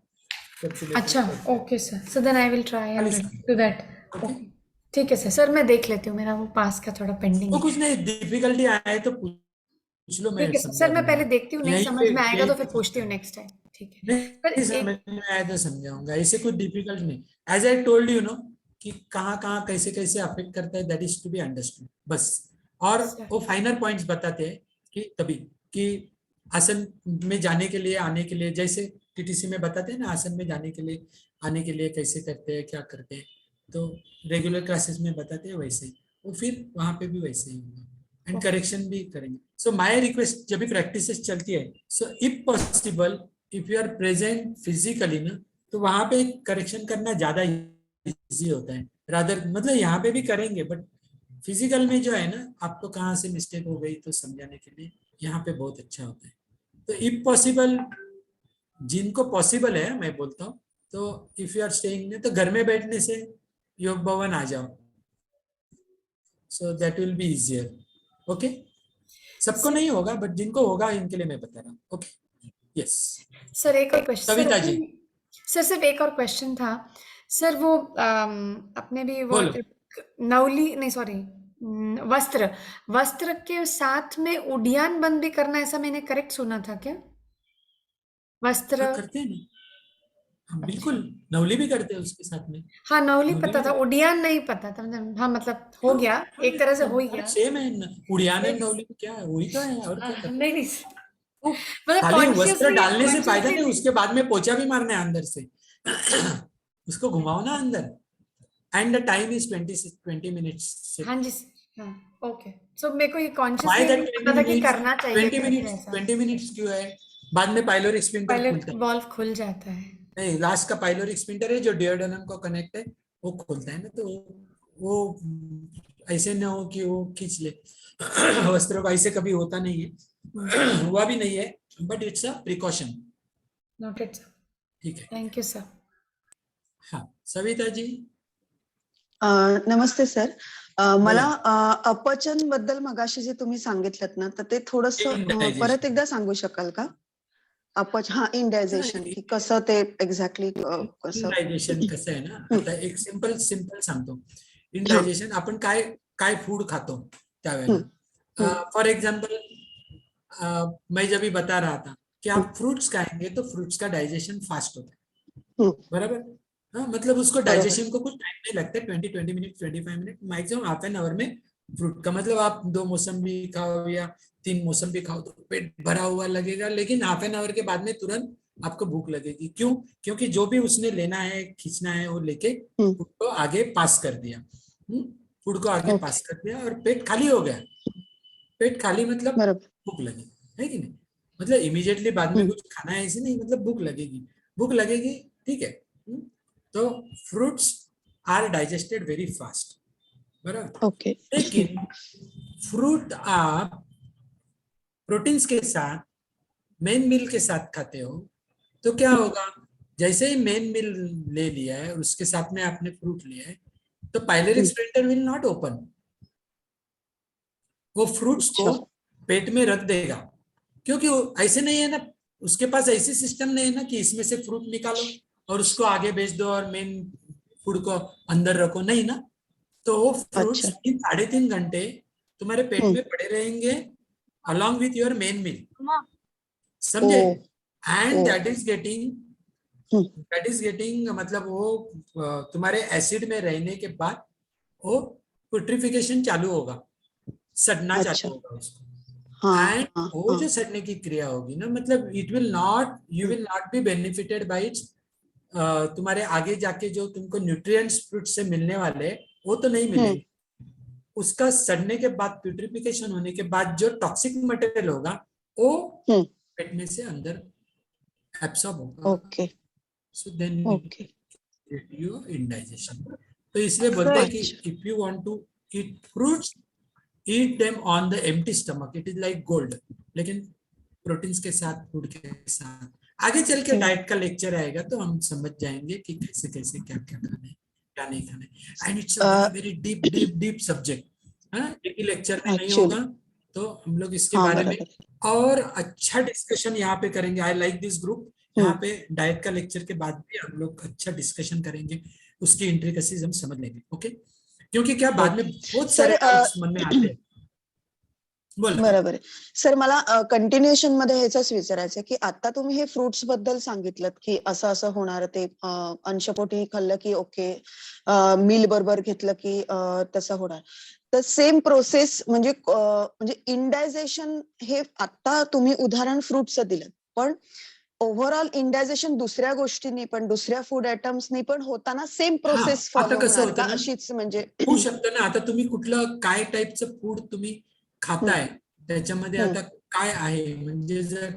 सर्कुलेटरी अच्छा, का। Okay sir, so then I will try and खाली डू दैट। ओके, ओके, ठीक है सर। सर मैं देख लेती हूँ, मेरा वो पास का थोड़ा पेंडिंग वो है। कुछ नहीं, डिफिकल्टी आए तो पूछ लो, मैं ठीक है सर, समझा सर मैं दूंगा। पहले देखती हूँ, नहीं यहीं समझ पे में आएगा यहीं तो पे फिर पूछती हूँ समझाऊंगा। Next time. ठीक है। पर नहीं समझ में आया तो समझाऊंगा, ऐसे कुछ डिफिकल्ट नहीं। As I told you no कि कहाँ कहाँ कैसे कैसे अफेक्ट करता है, that is to be understood बस। और सर, वो फाइनल पॉइंट्स बताते हैं कि तभी कि आसन में जाने के लिए आने के लिए, जैसे टीटीसी में बताते हैं ना आसन में जाने के लिए आने के लिए कैसे करते हैं क्या करते हैं, तो रेगुलर क्लासेस में बताते हैं वैसे ही, वो फिर वहां पे भी वैसे ही होगा एंड करेक्शन भी करेंगे. सो माय रिक्वेस्ट जब भी प्रैक्टिसेस चलती है, so if possible if you are present physically ना, तो वहां पे करेक्शन करना ज्यादा इजी होता है. रादर मतलब यहाँ पे भी करेंगे बट फिजिकल में जो है ना, आपको कहाँ से मिस्टेक हो गई तो समझाने के लिए यहाँ पे बहुत अच्छा होता है. तो इफ पॉसिबल, जिनको पॉसिबल है मैं बोलता हूँ, तो इफ यू आर स्टेइंग तो घर में बैठने से योग भवन आ जाओ, so that will be easier. Okay, सबको नहीं होगा बट जिनको होगा इनके लिए मैं बता रहा हूँ. Okay, yes. सर एक और क्वेश्चन कविता जी. सर सिर्फ एक और क्वेश्चन था सर, वो अपने भी वो बोलो. नवली नहीं सॉरी वस्त्र वस्त्र के साथ में उड्डयन बंद भी करना, ऐसा मैंने करेक्ट सुना था क्या? वस्त्र हाँ, करते हैं ना हम, बिल्कुल. नवली भी करते हैं उसके साथ में. हाँ नवली नवली पता भी था, करते उड्डयन नहीं पता था मतलब, हाँ मतलब हो गया एक तरह से हो ही गया. सेम है ना, उड़ियान एंड नवली में क्या है, वही तो है. और क्या करते हैं? नहीं नहीं वो मतलब खाली वस्त्र डालने से फायदा कॉन्शियसली नहीं, उसके बाद में पोछा भी मारना है अंदर से. उसको घुमाओ ना अंदर. And the time is 20 minutes. हाँ जी हाँ ओके. सो मेरे को ये वाई कॉन्शियसली दैट नहीं 20 पता था कि मिनट्स? करना चाहिए 20 करके मिनट्स ऐसा. 20 मिनट्स क्यों है? बाद में पाइलोरिक स्फिंक्टर पहले खुलता है. बॉल्व खुल जाता है. नहीं, लास्ट का पाइलोरिक स्फिंक्टर है जो डिओडेनम को कनेक्ट है, वो खुलता है ना, तो वो ऐसे ना हो कि वो खींच ले. वस्त्रों का ऐसे कभी होता नहीं है. हुआ भी नहीं है, but it's a precaution. Noted sir. ठीक है. Thank you sir. हाँ, सविता जी. नमस्ते सर. मला बोला. अपचन बद्दल मगाशी जे तुम्ही सांगितलं ना, तर ते थोडंसं Indigestion. परत एकदा सांगू शकाल का? इंडायजेशन की कसं ते एक्झॅक्टली कसं? इंडायजेशन कसं आहे ना, आता एक सिंपल सांगतो. हाँ. इंडायजेशन आपण काय काय फूड खातो त्यावेळेला. फॉर एग्जाम्पल, मैं जब भी बता रहा था कि आप फ्रूट्स खाएंगे तो फ्रूट्स का डाइजेशन फास्ट होता है. बराबर. हाँ, मतलब उसको डाइजेशन को कुछ टाइम नहीं लगता. 20 minute 25 minute maximum half an hour में फ्रूट का मतलब आप 2 मौसमी खाओ या 3 मौसमी खाओ तो पेट भरा हुआ लगेगा, लेकिन हाफ एन आवर के बाद में तुरंत आपको भूख लगेगी. क्यों? क्योंकि जो भी उसने लेना है खींचना है वो लेके फूड को आगे पास कर दिया. फूड को आगे पास कर दिया और पेट खाली हो गया. पेट खाली मतलब भूख लगी, है कि नहीं? मतलब इमीडिएटली बाद में कुछ खाना है ऐसे नहीं, मतलब भूख लगेगी. ठीक है. तो fruits are digested very fast. बराबर. ओके. लेकिन फ्रूट आप प्रोटीन्स के साथ मेन मील के साथ खाते हो तो क्या होगा? जैसे ही मेन मील ले लिया है उसके साथ में आपने फ्रूट लिया है, तो pyloric sphincter will not open. वो फ्रूट्स को पेट में रख देगा, क्योंकि ऐसे नहीं है ना, उसके पास ऐसी सिस्टम नहीं है ना कि इसमें से फ्रूट निकालो और उसको आगे भेज दो और मेन फूड को अंदर रखो, नहीं ना. तो वो फ्रूट्स 3.5 घंटे तुम्हारे पेट में पड़े रहेंगे along with your main meal. समझे? एंड दैट इज गेटिंग मतलब वो तुम्हारे एसिड में रहने के बाद वो पुट्रिफिकेशन चालू होगा, सड़ना चालू होगा उसको. एंड वो जो सड़ने की क्रिया होगी ना, मतलब you will not be benefited bye it's. तुम्हारे आगे जाके जो तुमको न्यूट्रिएंट्स फ्रूट से मिलने वाले वो तो नहीं मिलेंगे. उसका सड़ने के बाद प्यूट्रिफिकेशन होने के बाद जो टॉक्सिक मटेरियल होगा वो पेट में से अंदर एब्सॉर्ब होगा. Okay. So then you indigestion. तो इसलिए बोलते हैं कि if you want to eat fruits, eat them on the empty stomach. It is like gold. लेकिन प्रोटीन्स के साथ, फूड के साथ आगे चल के डाइट का लेक्चर आएगा तो हम समझ जाएंगे कि कैसे कैसे क्या क्या खाना है क्या नहीं खाना है. And it's a very deep subject. एक ही लेक्चर में नहीं होगा, तो हम लोग इसके बारे में और अच्छा डिस्कशन यहाँ पे करेंगे. I like this group. यहाँ पे डाइट का लेक्चर के बाद भी हम लोग अच्छा डिस्कशन करेंगे, उसकी इंट्रिकसीज हम समझ लेंगे. ओके. क्योंकि क्या बाद में बहुत सारे डाउट्स मन में आते हैं. बरोबर आहे सर. मला कंटिन्युएशन मध्ये ह्याच विचारायचं की आता तुम्ही हे फ्रुट्स बद्दल सांगितलं की असं असं होणार, ते अंशपोटी खाल्लं की ओके, मील बरोबर घेतलं की तसं होणार. तर सेम प्रोसेस म्हणजे इंडायजेशन हे आता तुम्ही उदाहरण फ्रुटचं दिलं, पण ओव्हरऑल इंडायजेशन दुसऱ्या गोष्टींनी पण, दुसऱ्या फूड आयटम्सनी पण होताना सेम प्रोसेस आता फॉलो कसं होणार होतं का? ना, अशीच म्हणजे होऊ शकतं ना. आता तुम्ही कुठलं काय टाईपचं फूड तुम्ही खाताय, त्याच्यामध्ये हम्म. आता काय आहे, म्हणजे जर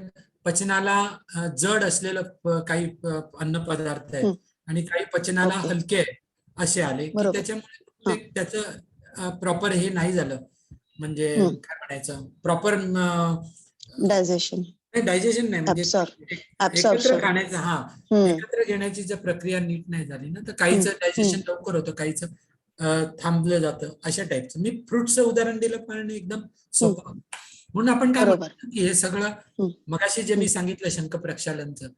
पचनाला जड असलेलं काही अन्न पदार्थ आहेत हम्म. आणि काही पचनाला ओके. हलके आहे असे आले की बरोबर. त्याच्यामुळे हा. त्याचं प्रॉपर हे नाही झालं, म्हणजे हम्म. काय म्हणायचं, प्रॉपर डायजेशन, डायजेशन नाही, म्हणजे एकत्र ऍब्सॉर्प्शन. खाण्याचं, हा, हम्म. एकत्र घेण्याची जर प्रक्रिया नीट नाही झाली ना, तर हम्म. काहीचं डायजेशन लवकर होतं, काहीचं थांबलं जातं, अशा टाईपचं. मी फ्रुट्सचं उदाहरण दिलं पण एकदम सोपं. म्हणून आपण काय बरोबर. म्हणतो की हे सगळं हम्म. मगाशी जे मी सांगितलं शंख प्रक्षालनचं,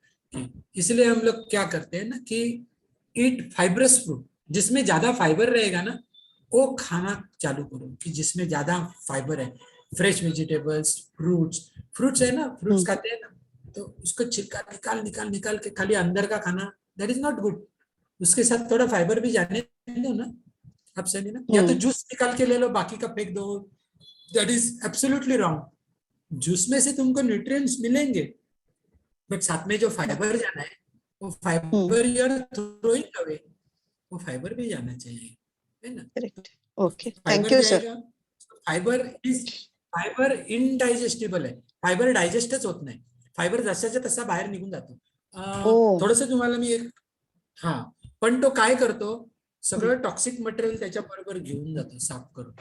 इसलिए हम लोग क्या करते हैं ना कि ईट फाइबरस फ्रूट, जिसमें ज्यादा फाइबर रहेगा ना वो खाना चालू करो, कि जिसमें ज्यादा फाइबर है, फ्रेश वेजिटेबल्स, फ्रूट्स है ना, फ्रूट्स हम्म. खाते हैं ना, तो उसको छिलका निकाल निकाल निकाल के खाली अंदर का खाना, दैट इज नॉट गुड. उसके साथ थोड़ा फाइबर भी जाने दो ना, आप सही ना. या तो जूस निकाल के ले लो, बाकी का फेंक दो, that is absolutely wrong. Juice में से तुमको न्यूट्रिएंट्स मिलेंगे, बट साथ में जो फाइबर जाना है वो fibre you are throwing away, वो फाइबर भी जाना चाहिए, है ना. Correct. Okay, fibre thank you sir. जाएगा, फायबर इनडायजेस्टिबल आहे, फायबर डायजेस्टच होत नाही, फायबर जसाच्या तसा बाहेर निघून जातो. ओ. थोडस तुम्हाला मी एक, हा, पण तो काय करतो, सगळं टॉक्सिक मटेरियल त्याच्या बरोबर घेऊन जातो साफ करून.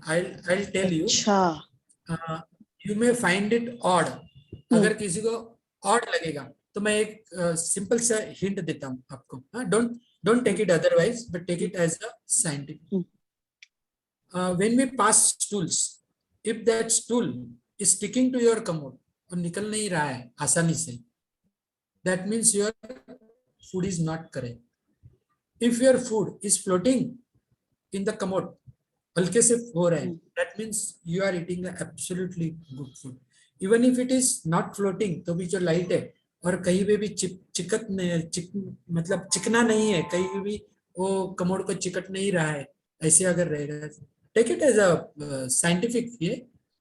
आई टेल यू, अच्छा. You may find it odd, अगर किसी को ऑड लगेगा तो मैं एक सिंपल सा हिंट देता हूँ आपको. Don't take it otherwise, but take it as a scientific. When we pass stools, if that stool is sticking to your commode और निकल नहीं रहा है आसानी से, that means your food is not correct. If your food is floating in the commode, हल्के से हो रहा है, that means you are eating a absolutely good food. Even if it is not floating, तो भी जो लाइट है और कहीं पे भी मतलब चिकना नहीं है, कहीं भी वो कमोड को चिकट नहीं रहा है, ऐसे अगर रहेगा, take it as a scientific way,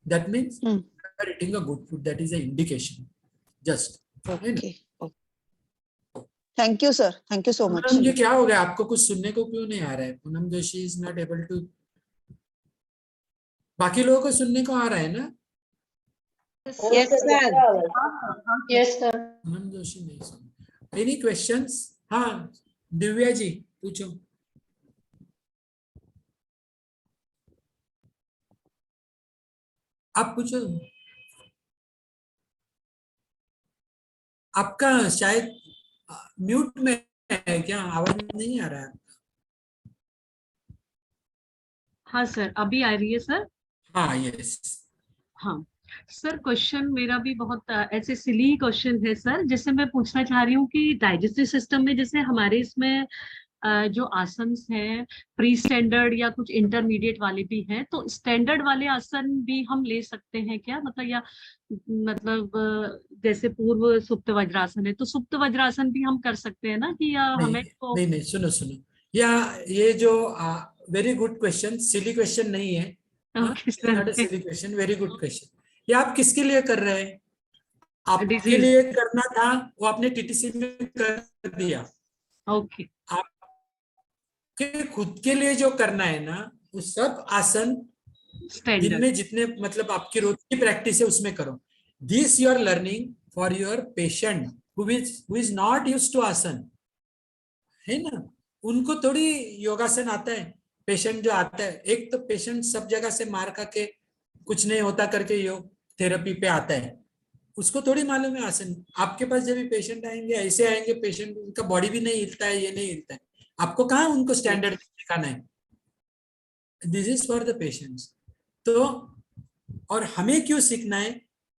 that means you are eating a good food, that is an indication just. Okay. Thank you sir, thank you so much. Poonam ji, क्या हो गया आपको, कुछ सुनने को क्यों नहीं आ रहा है? Poonam Joshi is not able to, बाकी लोगों को सुनने को आ रहा है ना? Yes, sir. Yes, sir. Poonam Joshi नहीं सुन. Any questions? हाँ, दिव्या जी पूछो. आप पूछो. आपका शायद म्यूट में है क्या, आवाज नहीं आ रहा है? हाँ सर, अभी आ रही है सर. हाँ, यस. हाँ सर, क्वेश्चन मेरा भी बहुत ऐसे सिली क्वेश्चन है सर. जैसे मैं पूछना चाह रही हूँ कि डाइजेस्टिव सिस्टम में जैसे हमारे इसमें जो आसन्स हैं प्री स्टैंडर्ड या कुछ इंटरमीडिएट वाले भी हैं, तो स्टैंडर्ड वाले आसन भी हम ले सकते हैं क्या, मतलब, या मतलब जैसे पूर्व सुप्त वज्रासन है तो सुप्त वज्रासन भी हम कर सकते हैं ना, कि या हमें तो नहीं, सुनो, या ये जो very good question, silly question नहीं है. Silly question, very good question. ये आप किसके लिए कर रहे हैं? आपके लिए करना था, वो आपने टीटीसी में कर दिया. ओके. आपके खुद के लिए जो करना है ना, वो सब आसन दिन में जितने मतलब आपकी रोज की प्रैक्टिस है उसमें करो. This you are learning for your patient who is not used to asana, है ना. उनको थोड़ी योगासन आता है. पेशेंट जो आता है, एक तो पेशेंट सब जगह से मार खा के कुछ नहीं होता करके योग थेरेपी पे आता है, उसको थोड़ी मालूम है आसन. आपके पास जब भी पेशेंट आएंगे, ऐसे आएंगे पेशेंट, उनका बॉडी भी नहीं हिलता है, ये नहीं हिलता है, आपको कहाँ उनको स्टैंडर्ड सिखाना है? This is for the patients. तो और हमें क्यों सीखना है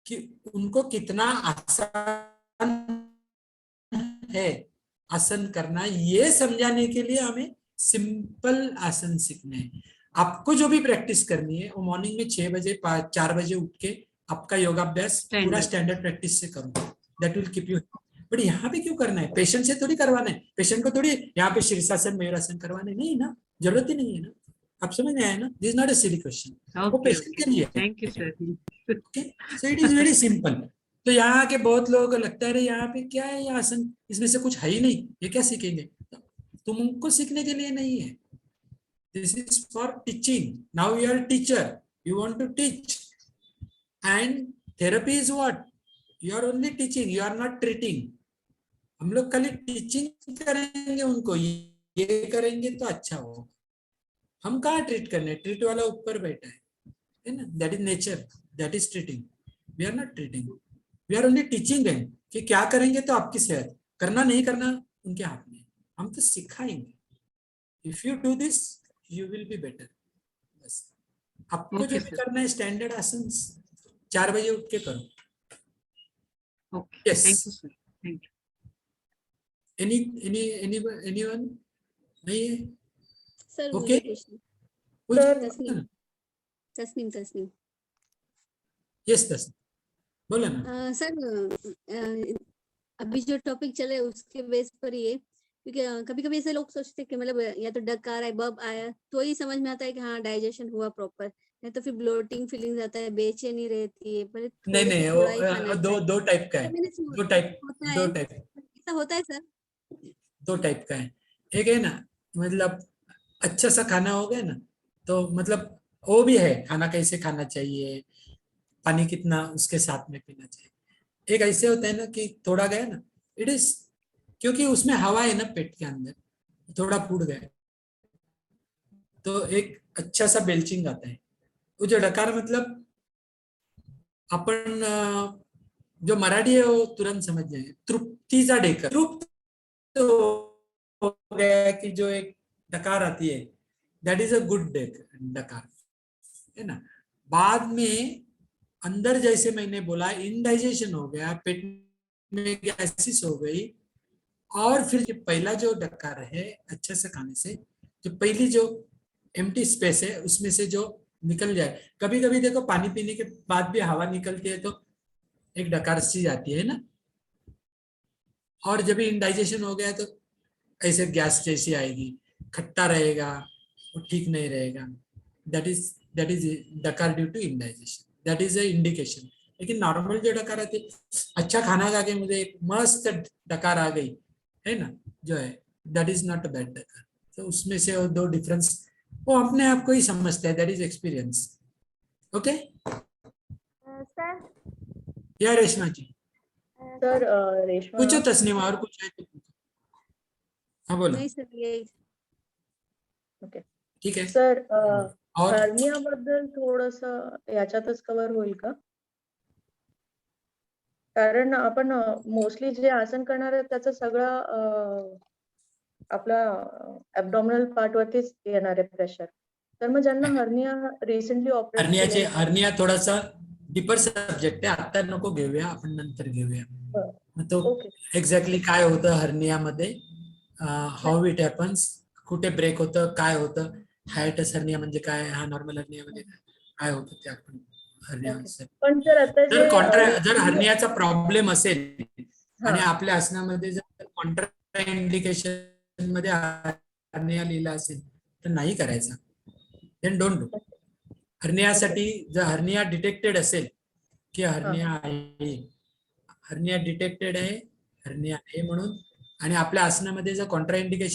कि उनको कितना आसान है आसन करना, ये समझाने के लिए हमें सिंपल आसन सीखने हैं. आपको जो भी प्रैक्टिस करनी है वो मॉर्निंग में 6 बजे 4 बजे उठ के आपका योगाभ्यास पूरा स्टैंडर्ड प्रैक्टिस से करो, that will keep you. But यहाँ पे क्यों करना है? पेशेंट से थोड़ी करवाना है, पेशेंट को थोड़ी यहाँ पे शीर्षासन मयूरासन करवाने नहीं ना, जरूरत ही नहीं है ना. आप समझ में आया ना? This not a silly question, वो ओके पेशेंट के लिए है। Thank you sir. Okay, so it is very simple. तो यहाँ के बहुत लोगों को लगता है, अरे यहाँ पे क्या है, ये आसन इसमें से कुछ है ही नहीं, ये क्या सीखेंगे? तुमको सीखने के लिए नहीं है, this is for teaching. Now you are teacher, you want to teach, and therapy is what? You are only teaching, you are not treating. हम लोग खाली टीचिंग करेंगे उनको, ये करेंगे तो अच्छा होगा। हम कहाँ ट्रीट करने, ट्रीट वाला ऊपर बैठा है ना? That is nature, that is treating. We are not treating, we are only teaching them कि क्या करेंगे तो आपकी सेहत, करना नहीं करना उनके हाथ में। हम तो सिखाएंगे, if you do this you will be better. बस आपको Okay, जो भी sir. करना है स्टैंडर्ड आसन 4 बजे उठ के करो। Okay Yes. Thank you sir, thank you. anyone नहीं है? Sir Okay. मुझे पूछना। कुछ तस्नीम तस्नीम तस्नीम यस दस बोलो ना। सर अभी जो टॉपिक चले उसके बेस पर ये, क्योंकि कभी कभी ऐसे लोग सोचते हैं कि मतलब या तो डक आ रहा है, बब आया तो ही समझ में आता है कि हाँ डाइजेशन हुआ प्रॉपर, नहीं तो फिर ब्लोटिंग फीलिंग्स आता है, बेचैनी रहती है, पर नहीं थोड़े से नहीं, थोड़ा ही खाना दो टाइप का है, मैंने सुना दो टाइप होता दो है, टाइप ऐसा होता है सर? दो टाइप का है। एक है ना, मतलब अच्छा सा खाना हो गया ना, तो मतलब वो भी है, खाना कैसे खाना चाहिए, पानी कितना उसके साथ में पीना चाहिए। एक ऐसे होता है ना कि थोड़ा गया ना, इट इज क्योंकि उसमें हवा है ना पेट के अंदर, थोड़ा फूड गया तो एक अच्छा सा बेल्चिंग आता है। वो जो डकार मतलब आपण जो मराठी है वो तुरंत समझ जाएंगे, तृप्तीचा डेकर, तृप्त हो गया कि जो एक डकार आती है, दैट इज अ गुड डकार, है ना? बाद में अंदर जैसे मैंने बोला इनडाइजेशन हो गया, पेट में गैसिस हो गई, और फिर पहला जो डकार है अच्छे से खाने से, जो पहली जो एम्प्टी स्पेस है उसमें से जो निकल जाए, कभी कभी देखो पानी पीने के बाद भी हवा निकलती है तो एक डकार सी जाती है ना, और जब इनडाइजेशन हो गया तो ऐसे गैस जैसी आएगी, खट्टा रहेगा, वो ठीक नहीं रहेगा। That is dakar due to indigestion, that is a indication. लेकिन नॉर्मल जो डकार आती है, अच्छा खाना खा के मुझे एक मस्त डकार आ गई है ना, जो है that is not a bad डकार। तो उसमें से वो दो डिफरेंस वो अपने आप को ही समझता है, that is experience. Okay sir या रेशमा जी सर रेशमा पूछो, तस्नीमा और कुछ है तो पूछो। हाँ बोलो। नहीं सर यही। ओके ठीक है सर और हर्नियाबद्दल थोडंसं याच्यातच कव्हर होईल का? कारण आपण मोस्टली जे आसन करणार आहे त्याचं सगळं आपला ॲब्डॉमिनल पार्ट वरतीच येणार आहे प्रेशर. तर मग ज्यांना हर्निया रिसेंटली ऑपरेट हर्नियाचे केलेलं आहे. हर्निया थोडासा डीपर सब्जेक्ट आहे, आता नको घेऊया आपण, नंतर घेऊया. मग तो ओके. एक्झॅक्टली काय होतं हर्नियामध्ये, हाऊ इट हॅपन्स, कुठे ब्रेक होतं, काय होतं, हायटस हर्निया म्हणजे काय, हा नॉर्मल हर्निया म्हणजे काय होतं ते आपण हर्निया. ओके. पण सर आता जे जर हर्नियाचा प्रॉब्लेम असेल आणि हां. आपल्या आसनामध्ये जर कॉन्ट्रा इंडिकेशन मध्ये हर्निया लिहिला असेल तर नाही करायचा, देन डोंट डू. हर्नियासाठी जर हर्निया डिटेक्टेड असेल की हर्निया आहे, हर्निया डिटेक्टेड आहे, हर्निया आहे म्हणून, आणि आपल्या आसनामध्ये जर कॉन्ट्रा इंडिकेशन